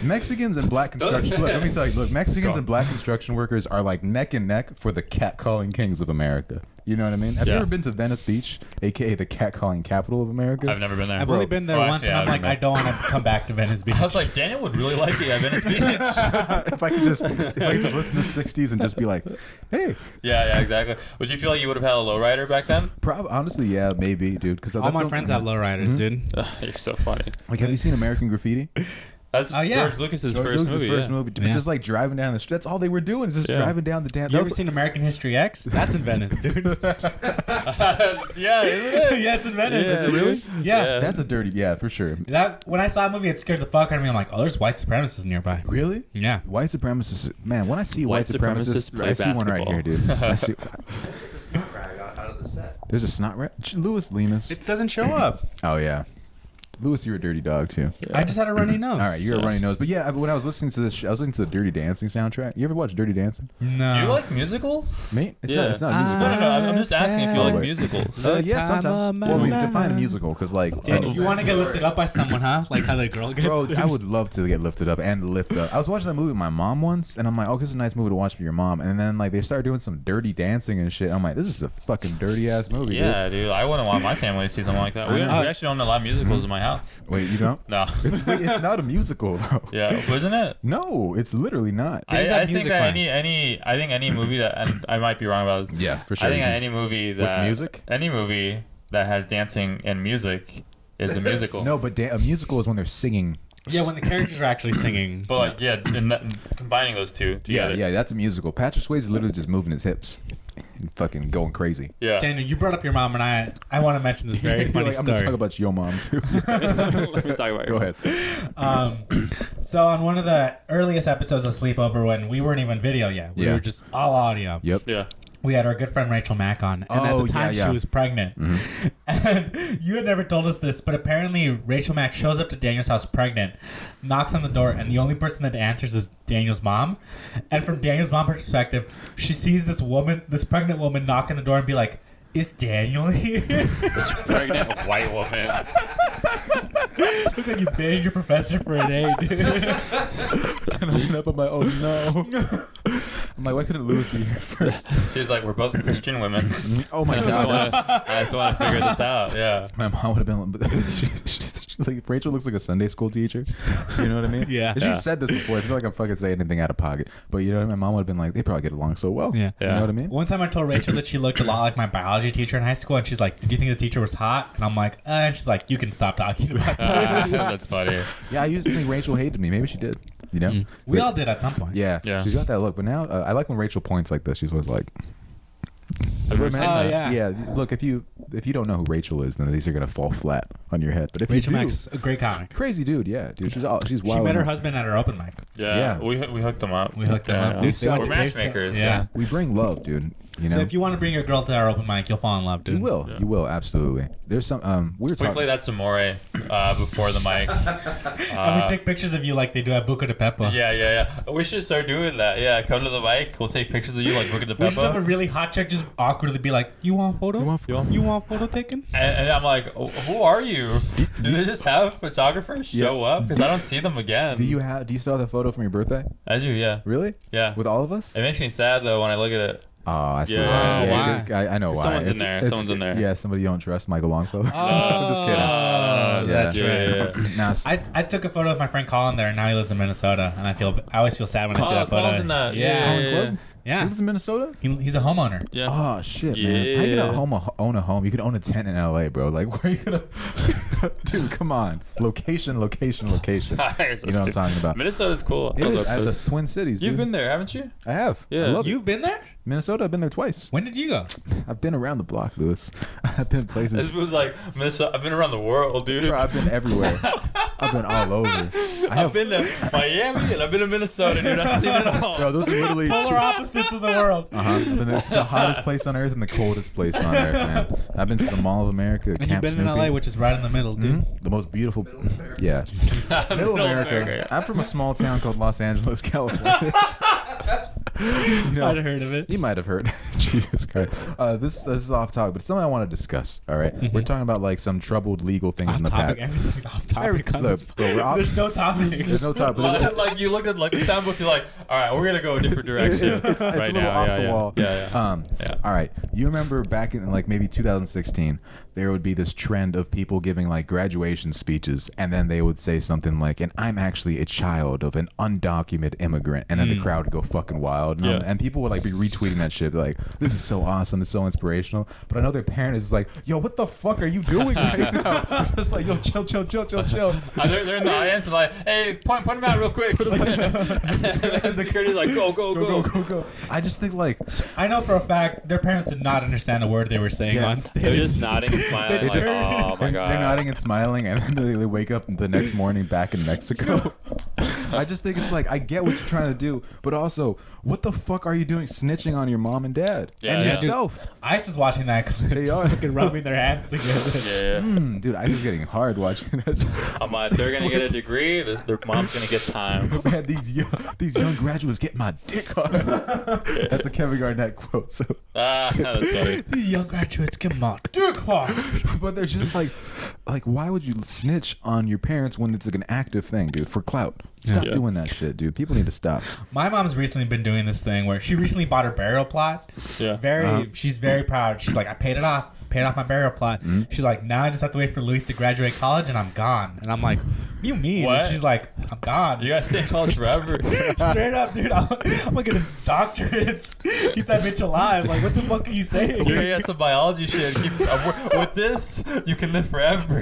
Mexicans and black construction. Look, let me tell you. Look, Mexicans and black construction workers are like neck and neck for the catcalling kings of America. You know what I mean? Have you Yeah. ever been to Venice Beach, aka the catcalling capital of America? I've never been there. I've only been there Oh, once, actually, and I'm I like, haven't I don't want to come back to Venice Beach. I was like, Daniel would really like it at Venice Beach. if I could just listen to '60s and just be like, hey. Yeah, exactly. Would you feel like you would have had a lowrider back then? Honestly, yeah, maybe, dude. Because all my friends have lowriders, dude. Ugh, you're so funny. Like, have you seen American Graffiti? That's Oh, yeah. George Lucas's George first Lucas's movie. first yeah. movie. Yeah. Just like driving down the street. That's all they were doing, is just Yeah. driving down the damn. You ever seen American History X? That's in Venice, dude. Yeah, isn't it? Yeah, it's in Venice. Yeah, Is it really? Yeah. That's a dirty, yeah, for sure. That when I saw a movie, it scared the fuck out of me. I'm like, oh, there's white supremacists nearby. Really? Yeah. White supremacists, man. When I see white White supremacists, supremacists play I see one right basketball. here, dude. I see. Snot rag out of the set. There's a snot rat. Louis Linus. It doesn't show up. Oh yeah, Louis, you're a dirty dog too. I just had a runny nose. All right, you're a runny nose. But yeah, when I was listening to this, I was listening to the Dirty Dancing soundtrack. You ever watch Dirty Dancing? No. Do you like musicals? Me? It's Yeah. not. It's not a musical. No. I'm just asking if you Oh, like wait. musicals. Yeah, sometimes. Well, we define a musical because, like, Daniel, you want to get lifted up by someone, huh? Like how the girl gets. bro, I would love to get lifted up and lift up. I was watching that movie with my mom once, and I'm like, oh, this is a nice movie to watch with your mom. And then like they started doing some dirty dancing and shit. I'm like, this is a fucking dirty ass movie. Yeah, dude. I wouldn't want my family to see something like that. We actually don't allow musicals in my house. Dude. Wait, you don't? No. It's not a musical though. Yeah, wasn't it? No, it's literally not. They just have I think music that playing. I think any movie that, and I might be wrong about this. Yeah, for sure. I think any movie that music? any movie that has dancing and music is a musical. No, but a musical is when they're singing. Yeah, when the characters are actually singing. But like, yeah, combining those two Yeah, together. yeah, that's a musical. Patrick Swayze is literally just moving his hips and fucking going crazy. Yeah. Daniel, you brought up your mom, and I want to mention this very You're funny like, I'm gonna story. talk about your mom too. Let me talk about Go ahead. So on one of the earliest episodes of Sleepover, when we weren't even video yet, we Yeah. were just all audio. Yep. Yeah. We had our good friend Rachel Mack on, and Oh, at the time yeah. she was pregnant. And you had never told us this, but apparently Rachel Mack shows up to Daniel's house pregnant, knocks on the door, and the only person that answers is Daniel's mom. And from Daniel's mom's perspective, she sees this pregnant woman knock on the door and be like, "Is Daniel here?" This pregnant white woman. Look like you banged your professor for a day, dude. And I went up, I'm like, oh no. I'm like, why couldn't Louis be here first? She's like, we're both Christian women. Oh my god. I just want to figure this out. Yeah. My mom would have been she's like, Rachel looks like a Sunday school teacher. You know what I mean? Yeah. And she Yeah. said this before. I feel like I'm fucking saying anything out of pocket. But you know what I mean? My mom would have been like, they probably get along so well. Yeah. You know what I mean? One time I told Rachel that she looked a lot like my biology teacher in high school, and she's like, "Did you think the teacher was hot?" And I'm like, and she's like, "You can stop talking about that." That's funny. Yeah, I used to think Rachel hated me. Maybe she did. You know? We all did at some point. Yeah. Yeah. She's got that look. But now, I like when Rachel points like this. She's always like, I've never man. seen Oh, that. yeah. yeah. Look, if you don't know who Rachel is, then these are gonna fall flat on your head. But if Rachel you do, Mack's a great comic. crazy dude, yeah, dude, she's wild. She met her husband at her open mic. Yeah. Yeah. We hooked them up. We hooked them Yeah. up. We Dude, sell- We're matchmakers. Yeah. We bring love, dude. You know, So if you want to bring your girl to our open mic, you'll fall in love, dude. you will, Yeah. you will, absolutely. There's some we were We talking. play that Tamore before the mic. And we take pictures of you like they do at Buca de Pepa. Yeah. We should start doing that. Yeah, come to the mic. We'll take pictures of you like Book of the We just have a Peppa. really hot chick just awkwardly awkwardly be like, "You want photo? You want photo taken?" And I'm like, oh, who are you? Do they just have photographers show up? Because I don't see them again. Do you still have the photo from your birthday? I do, yeah. Really? Yeah. With all of us? It makes me sad though when I look at it. Oh, I see. Yeah. why. Why? I know why. Someone's in there. Someone's in there. Yeah, somebody you don't trust, Michael Longfellow. Oh, I'm just kidding. that's Yeah. right. Nah, I took a photo of my friend Colin there, and now he lives in Minnesota, and I always feel sad when I see that photo. Colin's in that. Yeah. Colin Yeah. Club? He Yeah. lives in Minnesota? He's a homeowner. Yeah. Oh shit, man! How you Yeah. gonna own a home? You could own a tent in LA, bro. Like, where are you gonna? Dude, come on! Location. You're so You know what I'm stupid. talking about? Minnesota's cool. It I is love at it. the Twin Cities, dude. You've been there, haven't you? I have. Yeah. I love it. You've been there? Minnesota. I've been there twice. When did you go? I've been around the block, Lewis. I've been places. This was like Minnesota. I've been around the world, dude. Bro, I've been everywhere. I've been all over. I've been to Miami and I've been to Minnesota, dude. I've seen it all. Bro, those are literally Polar opposites of the world. It's the hottest place on earth and the coldest place on earth, man. I've been to the Mall of America, And you've Camp been Snoopy. in LA, which is right in the middle, dude. The most beautiful. Yeah. Middle America. I'm from a small town called Los Angeles, California. You know, I'd heard of it. you might have heard. Jesus Christ. This is off topic, but it's something I want to discuss. All right? We're talking about like some troubled legal things Off in the topic. past. Everything's off topic. on Look, this- bro, we're off. There's no topics. There's no topic. But it's, Like you looked at like the sound booth, you're like, all right, we're gonna go a different direction. it's a right little now. off Yeah, the yeah. wall. Yeah, yeah. Yeah. All right. You remember back in like maybe 2016, there would be this trend of people giving like graduation speeches, and then they would say something like, "And I'm actually a child of an undocumented immigrant," and then the crowd would go fucking wild, and, Yeah. and people would like be retweeting that shit, like, "This is so awesome, it's so inspirational." But I know their parent is like, "Yo, what the fuck are you doing right now?" They're just like, "Yo, chill." They're in the audience and like, hey, point them out real quick. and then security's like, go. I just think like, I know for a fact their parents did not understand a word they were saying Yeah. on stage. They're just nodding and smiling. They Like, just- oh my god. they're nodding and smiling, and then they wake up the next morning back in Mexico. I just think it's like, I get what you're trying to do, but also, what the fuck are you doing snitching on your mom and dad Yeah, and yeah. yourself? Ice is watching that clip. They just are. fucking rubbing their hands together. Yeah. Dude, I was getting hard watching that. I'm like, they're gonna get a degree. Their mom's gonna get time. Man, these young graduates get my dick hard. That's a Kevin Garnett quote. So, That's funny. These young graduates get my dick hard. but they're just like, why would you snitch on your parents when it's like an active thing, dude? For clout. Stop Yeah. doing that shit, dude. People need to stop. My mom's recently been doing this thing where she recently bought her burial plot. Yeah. She's very proud. She's like, I paid it off my burial plot. She's like, now I just have to wait for Luis to graduate college and I'm gone. And I'm like, what do you mean? What? And she's like, I'm gone. You guys stay in college forever. Straight up, dude. I'm gonna get a doctorate. Keep that bitch alive. Like, what the fuck are you saying? You're gonna get some biology shit. With this, you can live forever.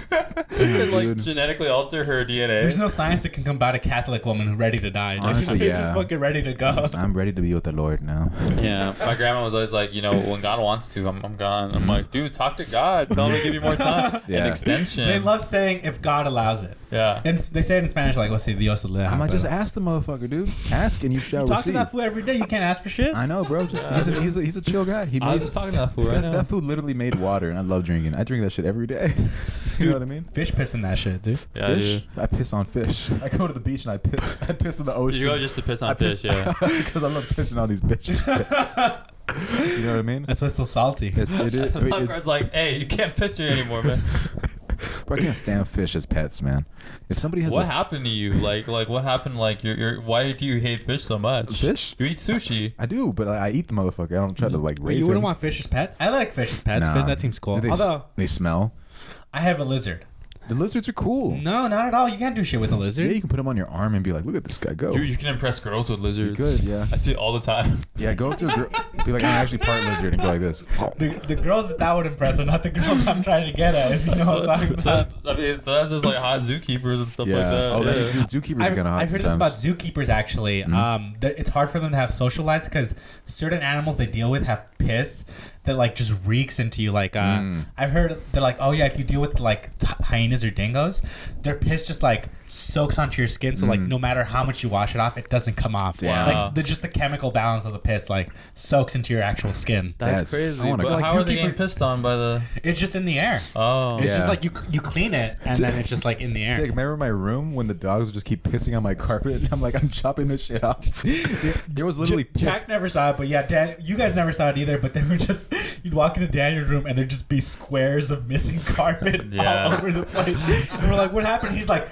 You can like dude. genetically alter her DNA. There's no science that can combat a Catholic woman who's ready to die. Like, Honestly, she's yeah. just fucking ready to go. I'm ready to be with the Lord now. Yeah, my grandma was always like, when God wants to, I'm gone. I'm like, dude, talk to God. Tell him to give you more time. Yeah. An extension. They love saying if God allows it. Yeah. And they say it in Spanish like, "Oh, si Dios lo deja." I might just ask the motherfucker, dude. Ask and you shall Talk to receive. that fool every day. You can't ask for shit. I know, bro. Just he's a chill guy. He I was made just talking to that fool right now. that food literally made water, and I love drinking. I drink that shit every day. You know what I mean? Fish pissing that shit, dude. Yeah, Fish. dude. I piss on fish. I go to the beach and I piss. I piss in the ocean. You go just to piss on I fish, yeah. Because I love pissing on these bitches. You know what I mean? That's why it's so salty. It is. My friend's like, hey, you can't piss here anymore, man. Bro, I can't stand fish as pets, man. If somebody has What a happened to you? Like what happened? Like, why do you hate fish so much? Fish? You eat sushi. I do, but I eat the motherfucker. I don't try to like raise You wouldn't him. want fish as pets? I like fish as pets. Nah. That seems cool. They, Although, they smell. I have a lizard. The lizards are cool. No, not at all. You can't do shit with a lizard. Yeah, you can put them on your arm and be like, look at this guy go. You can impress girls with lizards. You could, yeah. I see it all the time. Yeah, go up to a girl. Be like, I'm actually part lizard, and go like this. The girls that would impress are not the girls I'm trying to get at, if you know what I'm talking So, about. I mean, so that's just like hot zookeepers and stuff Yeah. like that. Oh, yeah. dude, zookeepers are kind of hot I've heard this sometimes. about zookeepers actually. It's hard for them to have social lives because certain animals they deal with have piss that like just reeks into you. Like I've heard they're like, oh yeah, if you deal with like hyenas or dingoes, their piss just like soaks onto your skin. So like no matter how much you wash it off, it doesn't come off. Wow. Like just the chemical balance of the piss like soaks into your actual skin. That's That's- crazy. I wanna But go. Like how are they zookeeper- getting pissed on by the? It's just in the air. Oh, It's Yeah. just like you clean it and then it's just like in the air. Dick, remember my room when the dogs would just keep pissing on my carpet? And I'm like, I'm chopping this shit off. There was literally piss. Jack never saw it, but yeah, Dan, you guys never saw it either. weird, but they were just, you'd walk into Daniel's room and there'd just be squares of missing carpet all over the place. And we're like, what happened? He's like,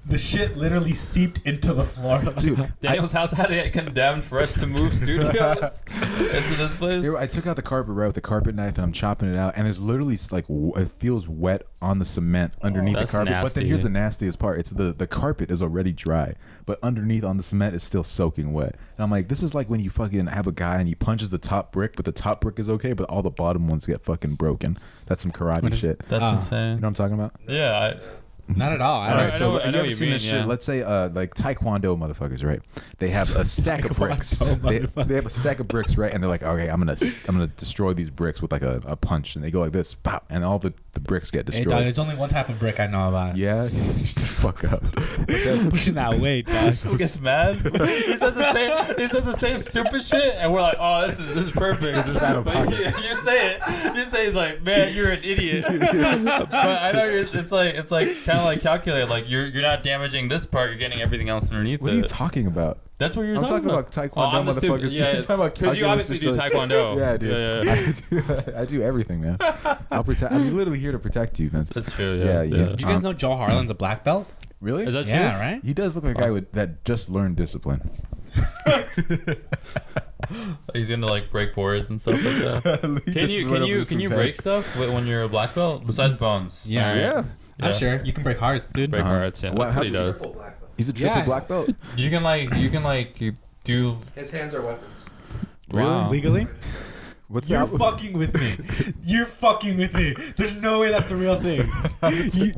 the shit literally seeped into the floor. Dude, Daniel's house had to get condemned for us to move studios into this place. I took out the carpet right with the carpet knife and I'm chopping it out, and there's literally like it feels wet on the cement underneath the That's carpet. But then nasty. here's the nastiest part: it's the carpet is already dry, but underneath on the cement is still soaking wet. And I'm like, this is like when you fucking have a guy and he punches the top brick, but the top brick is okay, but all the bottom ones get fucking broken. That's some karate shit. That's insane. You know what I'm talking about? Yeah. Not at all. All right, so I you know ever what you seen mean, this yeah. shit? Let's say like Taekwondo motherfuckers, right? They have a stack of bricks. They have a stack of bricks, right? And they're like, okay, I'm gonna destroy these bricks with like a punch, and they go like this, pop, and all the bricks get Hey, destroyed. dog, there's only one type of brick I know about. Yeah, shut the fuck up. Pushing that weight, dog. Who gets mad? He says the same stupid shit, and we're like, oh, this is perfect. This is out of But pocket. you say he's like, man, you're an idiot. But I know it's like kind of like calculated. Like you're not damaging this part, you're getting everything else underneath What it. are you talking about? That's what you're I'm talking about Taekwondo I'm the stupid. motherfuckers. Yeah, You're talking about because you calculus obviously do and shit. Taekwondo. Yeah, dude. Yeah. I do everything, man. I'll protect. I'm literally here to protect you, Vince. That's true. Yeah, Yeah. yeah. Did you guys know Joe Harlan's a black belt? Really? Is that true? Yeah, right? He does look like a guy that just learned discipline. He's gonna like break boards and stuff like that. Can you break stuff when you're a black belt besides bones? Yeah. Alright. Yeah. I'm sure. You can break hearts, dude. Break hearts. Yeah, What- that's what he how- does. Triple black belt. He's a triple Yeah. black belt. You can do. His hands are weapons. Really? Legally? What's You're that? fucking with me. You're fucking with me. There's no way that's a real thing. Ask me.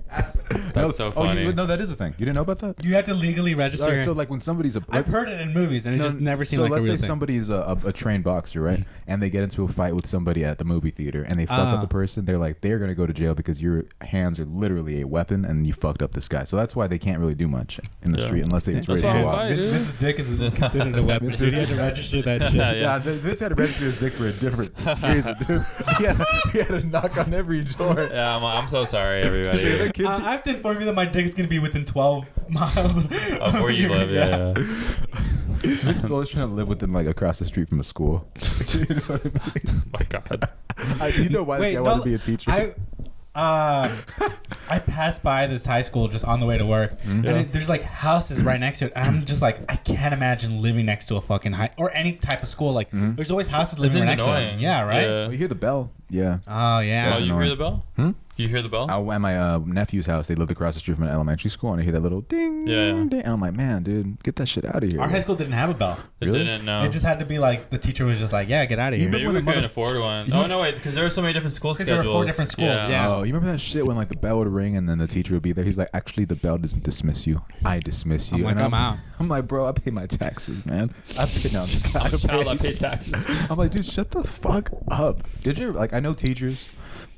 That's so funny. no, that is a thing. You didn't know about that? You have to legally register. All right, so like when somebody's I've heard it in movies, and it just never seemed so like a let's real say thing. somebody's a trained boxer, right? And they get into a fight with somebody at the movie theater, and they fuck up the person. They're like, they're gonna go to jail because your hands are literally a weapon, and you fucked up this guy. So that's why they can't really do much in the Yeah. street unless they just That's ready to why go I out. fight. dude. Vince's dick is considered a weapon. Vince's Dude, he had to register that shit. Yeah. Yeah, Vince had to register his dick for a different reason, dude. He had to knock on every door. Yeah, I'm so sorry, everybody. The kids, I have to inform you that my dick is going to be within 12 miles Of where you live, yeah. Vince is always trying to live within like across the street from a school. You know what I mean? Oh my God. You know why I want to be a teacher? I passed by this high school just on the way to work, and there's like houses right next to it. And I'm just like, I can't imagine living next to a fucking high or any type of school. Like, there's always houses living right next to it. Yeah, right. Oh, you hear the bell? Yeah. Oh yeah. Oh, That's you hear annoying. the bell? You hear the bell? At my nephew's house, they lived across the street from an elementary school, and I hear that little ding, Yeah. ding. And I'm like, man, dude, get that shit out of here. Our high school didn't have a bell. It Really? didn't know. It just had to be like the teacher was just like, yeah, get out of here. Even Maybe when we the couldn't mother- afford one. You Oh know- no, wait, because there were so many different school 'Cause schedules. there were 4 different schools, yeah. Oh, you remember that shit when like the bell would ring and then the teacher would be there? He's like, actually, the bell doesn't dismiss you. I dismiss you. I'm like, And I'm out. I'm like, bro, I pay my taxes, man. I pay now. I'm a child, I pay taxes. I'm like, dude, shut the fuck up. Did you like? I know teachers,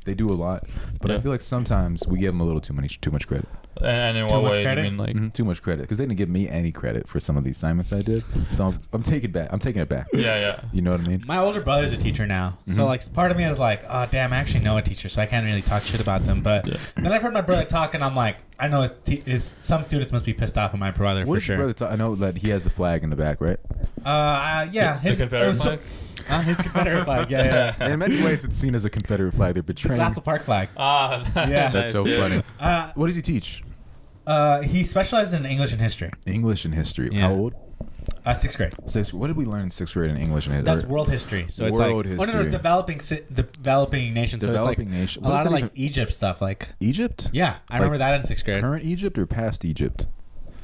they do a lot, but I Yeah. feel like sometimes we give them a little too much credit. And in Too what much way? credit? You mean like? Too much credit because they didn't give me any credit for some of the assignments I did. So I'm taking it back. I'm taking it back. Yeah. You know what I mean? My older brother's a teacher now, so like part of me is like, oh damn, I actually know a teacher, so I can't really talk shit about them. But then I've heard my brother talk, and I'm like, I know some students must be pissed off at my brother What for did your sure. brother talk? I know that he has the flag in the back, right? Yeah, The Confederate flag? His Confederate flag. Yeah. And in many ways, it's seen as a Confederate flag. They're betraying. Glassell Park flag. Ah, Yeah. That's so yeah. funny. What does he teach? He specializes in English and history. English and history. Yeah. How old? 6th grade. What did we learn in 6th grade in English and history? That's world history. So it's World like history. developing nation. So Developing it's like nation. a What lot is of that like Egypt stuff. Like Egypt? yeah, I remember that in 6th grade. Current Egypt or past Egypt?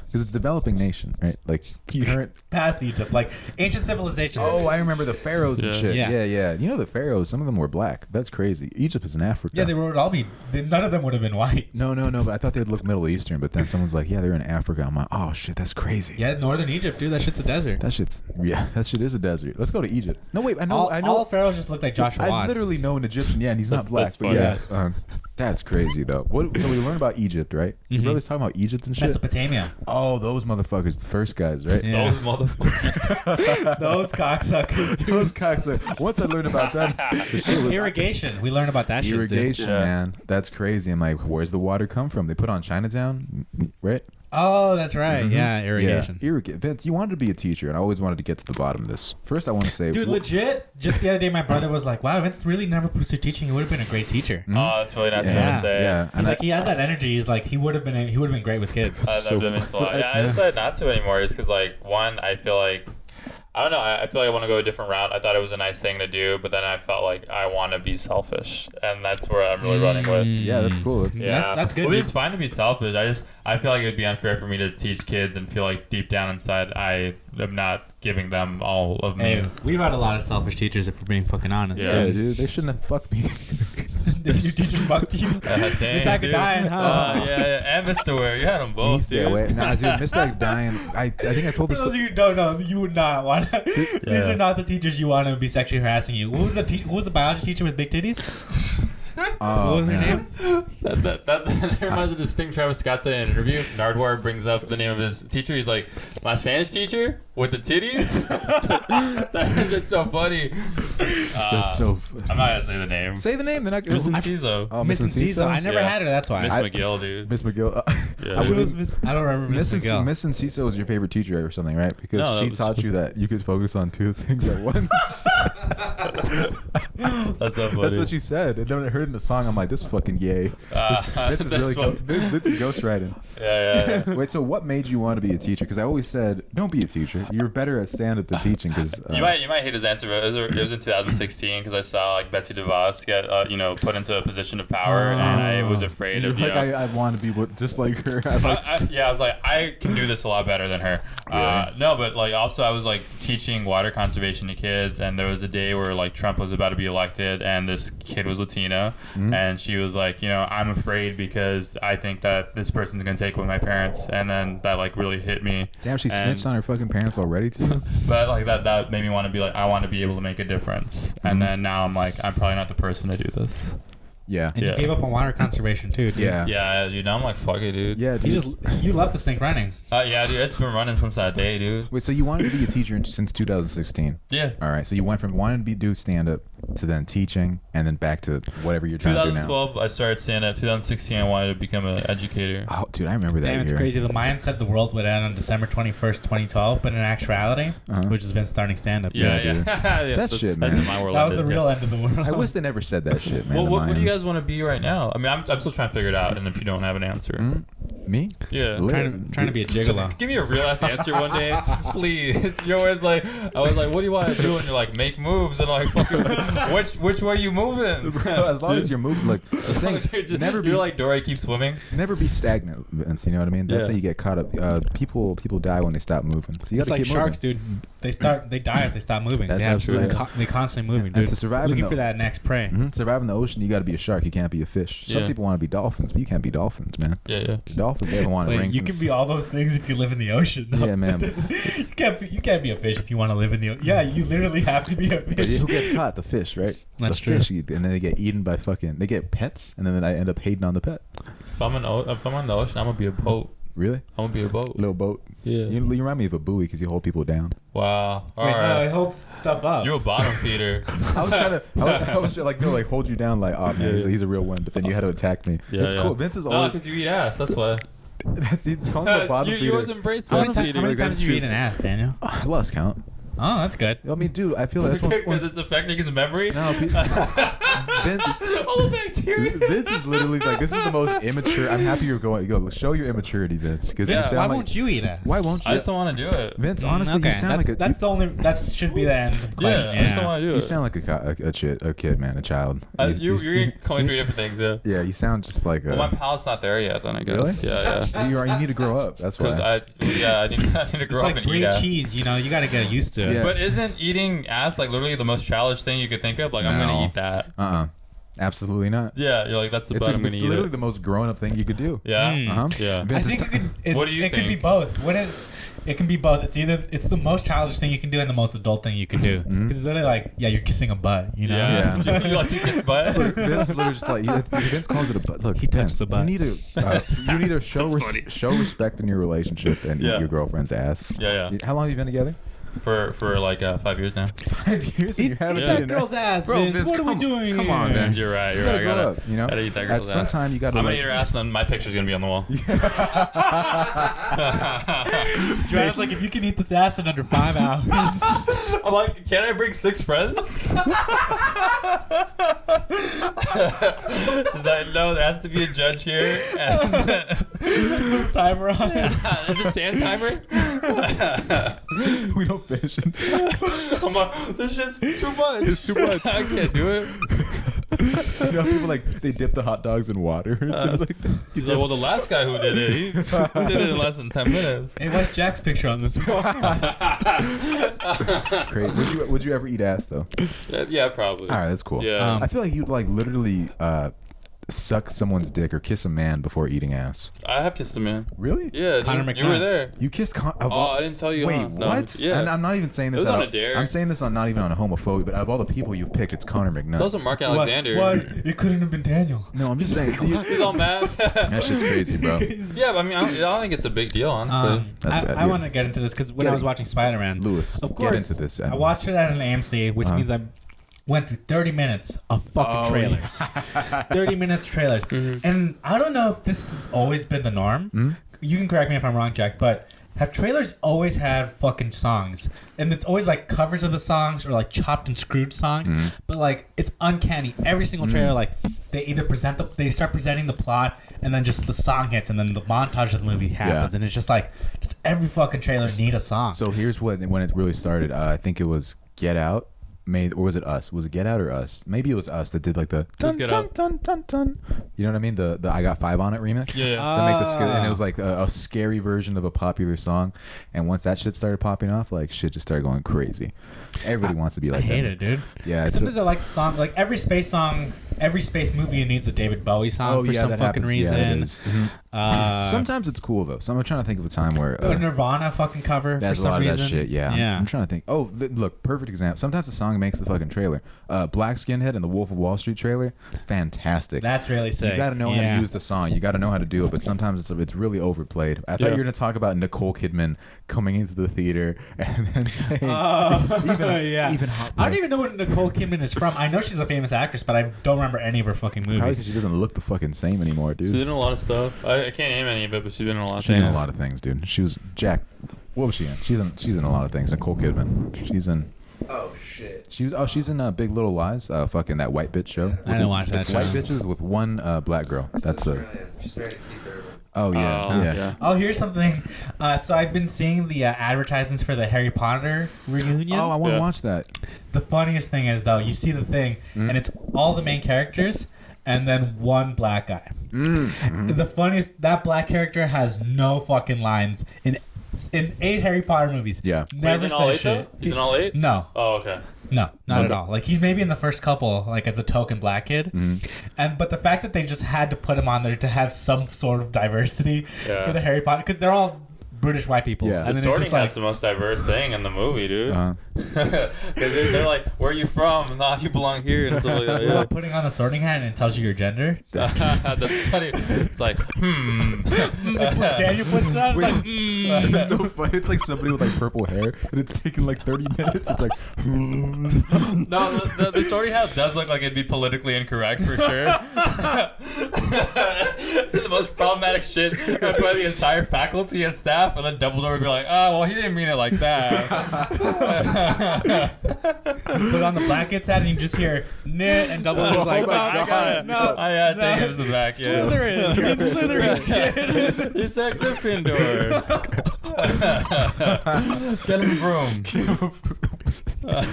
Because it's developing nation, right? Like current. Past Egypt, like ancient civilizations. Oh, I remember the pharaohs and Yeah. shit. Yeah. Yeah. You know the pharaohs, some of them were black. That's crazy. Egypt is in Africa. Yeah, they would all be. None of them would have been white. No, but I thought they'd look Middle Eastern, but then someone's like, yeah, they're in Africa. I'm like, oh shit, that's crazy. Yeah, northern Egypt, dude. That shit's a desert. That shit is a desert. Let's go to Egypt. No, wait, I know. All pharaohs just look like Joshua. I literally know an Egyptian, yeah, and he's not black, That's but funny. yeah. That's crazy though. So we learned about Egypt, right? Your brother's talking about Egypt and shit. Mesopotamia. Oh, those motherfuckers, the first guys, right? Yeah. Those motherfuckers. Those cocksuckers, dude. Those cocks. Once I learned about them, the shit was Irrigation. We learned about that irrigation, Yeah. man. That's crazy. I'm like, where's the water come from? They put on Chinatown, right? Oh, that's right. Yeah, irrigation. Yeah, Vince, you wanted to be a teacher, and I always wanted to get to the bottom of this. First, I want to say, Dude, legit. Just the other day, my brother was like, "Wow, Vince really never pursued teaching. He would have been a great teacher." Oh, that's really nice of him Yeah. to say. yeah, He's like, he has that energy. He's like, he would have been great with kids. so That means a lot. Yeah, I decided not to anymore. Is because like one, I feel like I don't know. I feel like I want to go a different route. I thought it was a nice thing to do, but then I felt like I want to be selfish, and that's where I'm really running with. yeah, that's cool. That's, Yeah, That's good, Well, dude. it's fine to be selfish. I feel like it would be unfair for me to teach kids and feel like deep down inside I am not giving them all of me. Hey, we've had a lot of selfish teachers, if we're being fucking honest. Yeah. yeah, dude, they shouldn't have fucked me. Did your teachers fuck you? Dang, Miss Hackett dude. dying, huh? Yeah, and Mr. Ware, you had them He both, stay dude. away. Nah, dude, Mr. Dying. I think I told For this. those of you who don't know, you would not want to. These are not the teachers you want to be sexually harassing you. Who was the biology teacher with big titties? Oh, What was her man. name? That reminds me of this thing Travis Scott said in an interview. Nardwar brings up the name of his teacher. He's like, my Spanish teacher with the titties? That's so funny. That's so. I'm not going to say the name. Say the name. Then I can. Miss Enciso. Oh, Miss Enciso. I never Yeah. had her. That's why. Miss I, McGill, dude. Miss McGill. Yeah. I Who would was Miss? I don't remember Miss Miss McGill. Miss Enciso was your favorite teacher or something, right? Because No, that she was- taught you that you could focus on two things at once. That's so funny. That's what she said. And then I heard in the song, I'm like, this fucking yay. This is that's really funny. this is ghostwriting. Yeah. Wait, so what made you want to be a teacher? Because I always said, don't be a teacher. You're better at stand-up than teaching. Because You might hate his answer, but it was in 2016 because I saw like Betsy DeVos get put into a position of power, and I was afraid You're of like, I want to be just like her. I'm like, I was like, I can do this a lot better than her. Really? No, but like also I was like teaching water conservation to kids, and there was a day where like Trump was about to be elected, and this kid was Latino, and she was like, I'm afraid because I think that this person's gonna take away my parents, and then that like really hit me. damn, she And- snitched on her fucking parents already too. But like that made me want to be like, I want to be able to make a difference, and then now I'm like, I'm probably not the person to do this. Yeah. And Yeah. you gave up on water conservation too, dude. Yeah. Yeah, dude. Now I'm like, fuck it, dude. Yeah, dude. You love the sync running. Yeah, dude. It's been running since that day, dude. Wait, so you wanted to be a teacher since 2016? Yeah. All right, so you went from wanting to do stand-up to then teaching, and then back to whatever you're trying to do now. 2012, I started stand-up. 2016, I wanted to become an educator. Oh, dude, I remember that Damn, it's year. crazy. The Mayans said the world would end on December 21st, 2012, but in actuality, which has been starting stand up. Yeah, dude. Yeah, That shit, That's man. in my world. That was the ended, real yeah. end of the world. I wish they never said that shit, man. Well, the what do you Mayans. guys want to be right now? I mean, I'm still trying to figure it out, and if you don't have an answer, Me? yeah. Lit. trying to be a gigolo. Give me a real ass answer one day, please. You're always like, I was like, what do you want to do? And you're like, make moves. And I'm like, fucking, which way you moving? Bro, as long as you're moving, like, the As long thing as is, you're never be you're like Dory, keep swimming. never be stagnant, Vince. You know what I mean? That's Yeah. how you get caught up. People die when they stop moving. So you It's gotta like keep sharks, dude. They die if they stop moving. That's they have absolutely- they constantly moving, And dude. to survive in looking the- for that next prey. moving. Survive in the ocean, you got to be a shark. You can't be a fish. Some Yeah. people want to be dolphins, but you can't be dolphins, man. Yeah. Dolphins, they haven't wanted Wait, rings. you can be all those things if you live in the ocean. though. Yeah, man. you can't be a fish if you want to live in the ocean. Yeah, you literally have to be a But fish. who gets caught? The fish, right? That's the true. Fish, and then they get eaten by fucking. They get pets, and then I end up hating on the pet. If I'm on the ocean, I'm gonna be a boat. Really? I'm gonna be a boat. Little boat. Yeah. You remind me of a buoy because you hold people down. Wow. All Wait, right. no, it holds stuff up. You're a bottom feeder. I was trying to. I was like, no, like hold you down, like, oh man, he's a real one. But then you had to attack me. That's cool. Vince is No, always. because you eat ass. That's why. That's it. Call him a bottom you feeder. always embrace how bottom many, feeder. how many That's times did you true. eat an ass, Daniel? I lost count. Oh, that's good. I mean, dude, I feel that's one. Because it's affecting his memory. No, Vince, All the bacteria. Vince is literally like, this is the most immature. I'm happy you're going. Go show your immaturity, Vince, because Yeah. you sound Why like. won't you eat ass? Why won't you? I just don't want to do it. Vince, honestly, okay, you sound like a. that's the only. That should be the end of the question. Yeah, I just don't want to do you it. sound like a kid, man, a child. You're gonna call me three different things, yeah. Yeah, you sound just like a. Well, my palate's not there yet, then I guess. Really? Yeah. You need to grow up. That's why. Because I need to It's grow up like and eat grilled ass. cheese. You know, you got to get used to it. Yeah. But isn't eating ass like literally the most childish thing you could think of? Like, I'm No. gonna eat that. Absolutely not. Yeah, you're like, that's the It's butt, I'm gonna eat literally it. the most grown-up thing you could do. Yeah? Uh-huh. Yeah. I Vince, think it's it could. What do you It could be think? both. It can be both. It's the most childish thing you can do and the most adult thing you can do. Because it's literally like, yeah, you're kissing a butt. You know. Yeah. You like to kiss butt? Look, Vince literally just like Vince calls it a butt. Look, He touched Vince, the butt. You need to show show respect in your relationship and eat Yeah. your girlfriend's ass. Yeah. How long have you been together? for like 5 years now. 5 years and Eat you haven't that eaten girl's ass, Bro, Vince. What are we doing Come here? on, Vince. You're right. You You're right. gotta grow up, you know? Gotta eat that At girl's some ass. time, you gotta. I'm gonna eat her ass, and then my picture's gonna be on the wall. Joanna's like, if you can eat this ass in under 5 hours. I'm like, can I bring 6 friends? She's like, no, there has to be a judge here. And Put the timer on. it's a sand timer. We don't finish until. Come on, this is too much. It's too much. I can't do it. You know, people like they dip the hot dogs in water. Or something like that. He's like, well, the last guy who did it, he did it in less than 10 minutes. Hey, what's Jack's picture on this wall? Crazy. Would you ever eat ass though? Yeah, probably. All right, that's cool. Yeah. I feel like you'd like literally suck someone's dick or kiss a man before eating ass. I have kissed a man. Really? Yeah, Connor dude, you were McKnight. there. You kissed I didn't tell you. Wait, huh? No, what? Yeah. And I'm not even saying this It was out on a dare. I'm saying this on not even on a homophobic, but of all the people you've picked, it's Connor McKnight. It's also Mark Alexander. What? It couldn't have been Daniel. No, I'm just saying. He's all mad. That shit's crazy, bro. Yeah, but I mean, I don't think it's a big deal, honestly. That's bad, I dude. want to get into this because when Get I was it. watching Spider-Man, Lewis, of get course, into this. I watched it at an AMC, which means I went through 30 minutes of fucking trailers. 30 minutes trailers. And I don't know if this has always been the norm. You can correct me if I'm wrong, Jack, but have trailers always had fucking songs? And it's always like covers of the songs or like chopped and screwed songs. But like it's uncanny. Every single trailer, like they either they start presenting the plot and then just the song hits and then the montage of the movie happens. Yeah. And it's just like just every fucking trailer need a song. So here's when it really started. I think it was Get Out. Or was it Us? Was it Get Out or Us? Maybe it was Us that did like the dun, Get dun, Out. dun, dun, dun. You know what I mean? The I Got 5 on It remix. Yeah. To make and it was like a scary version of a popular song. And once that shit started popping off, like shit just started going crazy. Everybody wants to be like I hate that. it, dude. Yeah, it's Sometimes I like the song. Like every space song, every space movie needs a David Bowie song Oh for yeah, some that fucking happens. reason. Yeah, it is. Sometimes it's cool though. So I'm trying to think of a time where A Nirvana fucking cover there's for a some lot reason. of that shit. Yeah. Yeah. I'm trying to think. Oh, look, perfect example. Sometimes a song makes the fucking trailer. Black Skinhead and the Wolf of Wall Street trailer, fantastic. That's really sick. You got to know how to use the song. You got to know how to do it. But sometimes it's really overplayed. I thought you were going to talk about Nicole Kidman coming into the theater and then saying, even Hot I don't even know what Nicole Kidman is from. I know she's a famous actress, but I don't remember any of her fucking Probably movies. because she doesn't look the fucking same anymore, dude. She's in a lot of stuff. I can't name any of it, but she's been in a lot of She's things. in a lot of things, dude. She was Jack. What was she in? She's in a lot of things. Nicole Kidman. She's in. Oh shit. She's in Big Little Lies. Fucking that white bitch show. I didn't watch that It's white show. bitches with one black girl. That's a. Brilliant. She's married to Keith Urban. Oh yeah, yeah. Oh, here's something. So I've been seeing the advertisements for the Harry Potter reunion. Oh, I want to Yeah. watch that. The funniest thing is though, you see the thing, and it's all the main characters, and then one black guy. The funniest, that black character has no fucking lines in 8 Harry Potter movies. Yeah. Wait, Never he's in all says 8 though? shit. He's in all 8? No, Oh, okay. no, not at Okay. all. Like he's maybe in the first couple, like as a token black kid, but the fact that they just had to put him on there to have some sort of diversity Yeah. for the Harry Potter, because they're all British white people. Yeah. And The then it's Sorting just like, Hat's the most diverse thing in the movie, dude. Uh-huh. Because they're like, where are you from? Nah, you belong here. And stuff like that. what about putting on the sorting hat and it tells you your gender? That's funny. It's like, Daniel puts it on, it's like, It's so funny. It's like somebody with like purple hair, and it's taking like 30 minutes. It's like, No, the Sorting Hat does look like it'd be politically incorrect for sure. It's the most problematic shit by the entire faculty and staff, and then Dumbledore would be like, "Oh, well, he didn't mean it like that." put on the black kid's hat and you just hear knit and double was like, no, I got it. no, I had to take it to the back. Yeah. Slytherin, you're in Slytherin, kid. It's a Gryffindor. Get him a broom.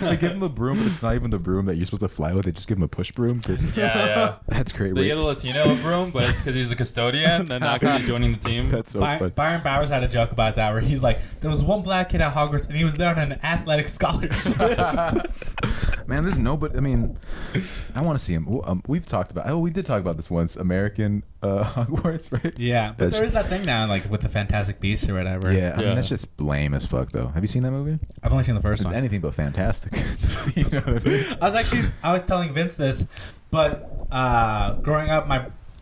they give him a broom, but it's not even the broom that you're supposed to fly with. They just give him a push broom. Yeah. That's great. They give the Latino a broom, but it's because he's the custodian and not because he's joining the team. That's so funny. Byron Bowers had a joke about that where he's like, there was one black kid at Hogwarts and he was there on an athletic scholarship. Man, there's nobody. I mean, I want to see him. We've talked about. Oh, we did talk about this once. American Hogwarts, right? Yeah, but there is that thing now, like with the Fantastic Beasts or whatever. Yeah, I mean Yeah. that's just lame as fuck, though. Have you seen that movie? I've only seen the first It's one. anything but fantastic. You know what I mean? I was telling Vince this, but growing up,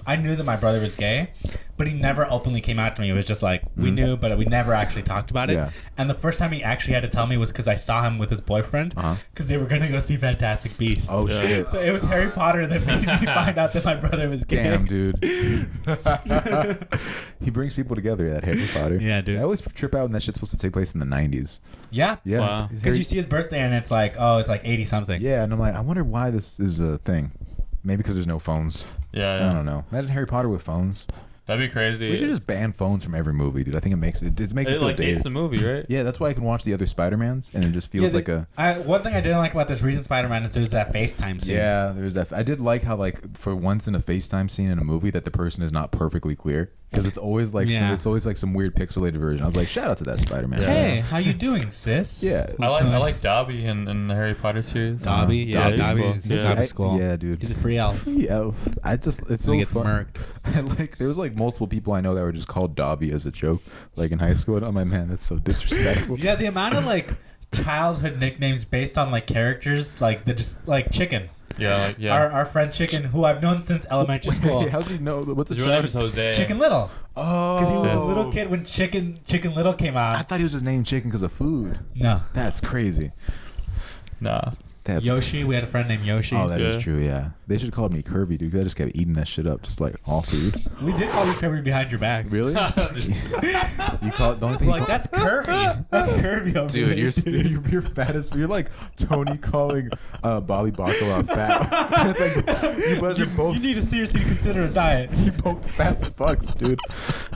I knew that my brother was gay, but he never openly came out to me. It was just like we knew, but we never actually talked about it. Yeah. And the first time he actually had to tell me was because I saw him with his boyfriend because they were gonna go see Fantastic Beasts. Oh shit. So it was Harry Potter that made me find out that my brother was gay. Damn, dude. He brings people together, that Harry Potter. Yeah, dude. I always trip out when that shit's supposed to take place in the 90s. Yeah. Yeah. Wow. Because you see his birthday and it's like, oh, it's like 80 something. Yeah, and I'm like, I wonder why this is a thing. Maybe because there's no phones. Yeah, I don't know. Imagine Harry Potter with phones. That'd be crazy. We should just ban phones from every movie, dude. I think it makes it makes it feel like dated. dates the movie, right? Yeah, that's why I can watch the other Spider-Mans, and it just feels like a... One thing I didn't like about this recent Spider-Man is there's that FaceTime scene. Yeah, there's that. I did like how, like, for once in a FaceTime scene in a movie that the person is not perfectly clear. Because it's always like some weird pixelated version. I was like, shout out to that Spider-Man. Yeah. Hey, how you doing, sis? Yeah. I like Dobby in the Harry Potter series. Dobby? Yeah, Dobby's Dobby's cool. Dobby's cool. Yeah, dude. He's a free elf. Yeah, it's so gets fun. murked. And like, there was like multiple people I know that were just called Dobby as a joke, like in high school. And I'm like, man, that's so disrespectful. Yeah, the amount of like childhood nicknames based on like characters, like the just like Chicken. Yeah, Our friend Chicken, who I've known since elementary school. Wait, how's he know? What's a His real name is shout? Jose. Chicken Little. Oh, Because he was a little kid when Chicken Little came I out. thought he was just named Chicken because of food. No. That's crazy. Nah. That's Yoshi, we had a friend named Yoshi. Oh, that is Yeah. true. Yeah, they should have called me Kirby, dude. 'Cause I just kept eating that shit up, just like all food. We did call you Kirby behind your back. Really? You call it? The only thing. Like, that's Kirby. That's Kirby over there. Dude, you're fat as you're like Tony calling Bobby Bacala fat. And it's like you guys are both You need to seriously consider a diet. you both fat fucks, dude.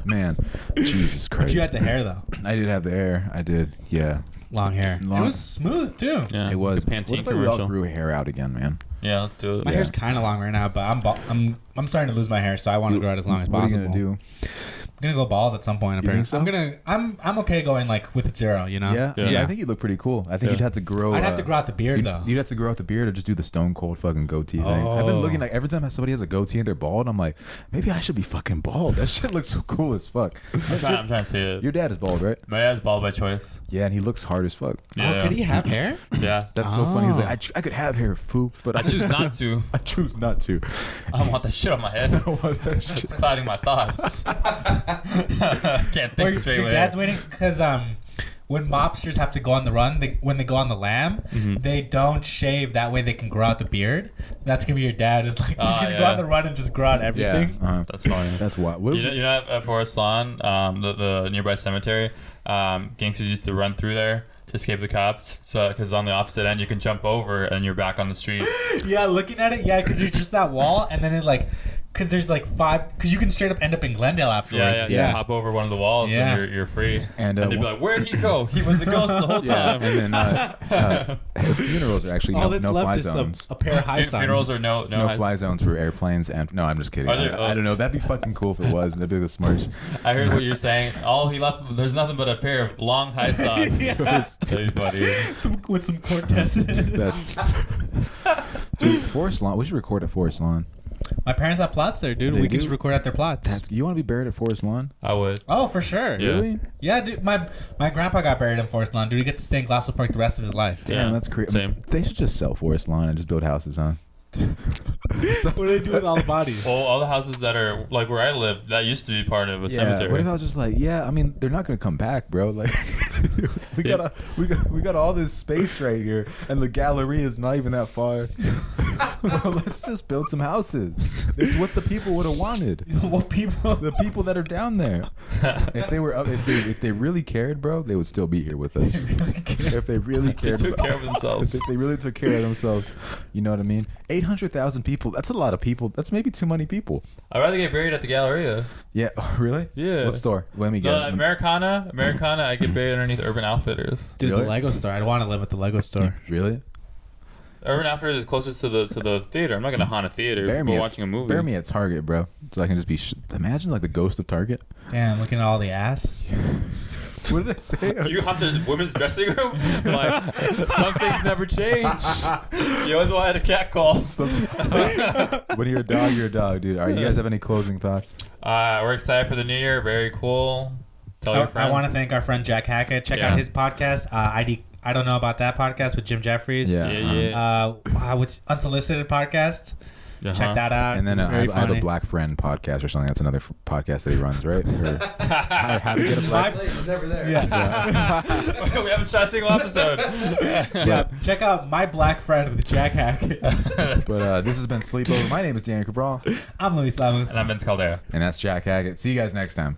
Man, Jesus Christ. But you had the hair, though. I did have the hair. I did. Yeah, Long hair. Long- It was smooth, too. Yeah, it was. Good What Pantene if we all commercial. grew hair out again, man? Yeah, let's do it. My Yeah. hair's kind of long right now, but I'm starting to lose my hair, so I want to grow it as long as What are possible. you gonna do? I'm gonna go bald at some point. You think Apparently, so? I'm okay going like with zero. You know. Yeah? Yeah. I think you look pretty cool. I think you'd have to grow. I'd have to grow out the beard though. You'd have to grow out the beard or just do the stone cold fucking goatee thing. I've been looking like every time somebody has a goatee and they're bald, I'm like, maybe I should be fucking bald. That shit looks so cool as fuck. I'm trying to see it. Your dad is bald, right? My dad's bald by choice. Yeah, and he looks hard as fuck. Yeah. Oh, could he have hair? Yeah. That's so funny. He's like, Oh. I could have hair, fool, but I choose not to. I choose not to. I don't want that shit on my head. It's clouding my thoughts. Can't think straight Your with dad's it. waiting because when mobsters have to go on the run, when they go on the lam, they don't shave. That way they can grow out the beard. That's gonna be your dad. Is like he's gonna go yeah. on the run and just grow out Yeah, everything. That's funny. That's wild. What You if know at Forest Lawn, the nearby cemetery, gangsters used to run through there to escape the cops. So, because on the opposite end, you can jump over and you're back on the street. Yeah, looking at it, yeah, because there's just that wall, and then it like, because there's like because you can straight up end up in Glendale afterwards. Yeah. Just hop over one of the walls Yeah. and you're free. And, And they'd be like, "Where'd he go? He was a ghost the whole yeah, time." and then funerals are actually All no that's fly left is zones. a pair of high signs. Funerals are no No high- fly zones for airplanes and no, I'm just kidding. Are there- I don't know. That'd be fucking cool if it was. That'd be the smarts. I heard what you're saying. All he left, there's nothing but a pair of long high socks. Yeah. That'd be funny. With some Cortez. That's dude. Forest Lawn. We should record at Forest Lawn. My parents have plots there, dude. They We can do? just record at their plots. You want to be buried at Forest Lawn? I would. Oh, for sure. Yeah. Really? Yeah, dude. My grandpa got buried in Forest Lawn, dude. He gets to stay in Glassell Park the rest of his life. Damn, Yeah, that's crazy. same. They should just sell Forest Lawn and just build houses, huh? What do they do with all the bodies? Well, all the houses that are like where I live, that used to be part of a cemetery. What if I was just like, yeah, I mean, they're not gonna come back, bro. Like, we got all this space right here, and the gallery is not even that far. Let's just build some houses. It's what the people would have wanted. What people? The people that are down there. If they were, if they really cared, bro, they would still be here with us. If they really They cared, took care of themselves. If they really took care of themselves, you know what I mean? 800,000 people. That's a lot of people. That's maybe too many people. I'd rather get buried at the Galleria. Yeah. Really? Yeah. What store? Let me The get. Americana, I get buried underneath Urban Outfitters. Dude, Really? the Lego store. I'd want to live at the Lego store. Really? Urban Outfitters is closest to the theater. I'm not gonna haunt a theater. Bury me We're at- watching a movie. Bury me at Target, bro. So I can just be. Imagine like the ghost of Target. Damn, looking at all the ass. What did I say? You haunt the women's dressing room? Like, some things never change. You always wanted a cat call. When you're a dog, you're a dog, dude. All right, you guys have any closing thoughts? We're excited for the new year. Very cool. Tell your friends. I want to thank our friend Jack Hackett. Check out his podcast. I don't know about that podcast with Jim Jeffries. Yeah. Yeah. Which unsolicited podcast. Check that out. And then I Very have a funny. Black Friend podcast or something. That's another podcast that he runs, right? Or how to get a black. He's never there. Yeah. We have a try single episode. Yeah, check out My Black Friend with Jack Hackett. But this has been Sleepover. My name is Daniel Cabral, I'm Luis Lamus. And I'm Vince Caldera. and that's Jack Hackett. See you guys next time.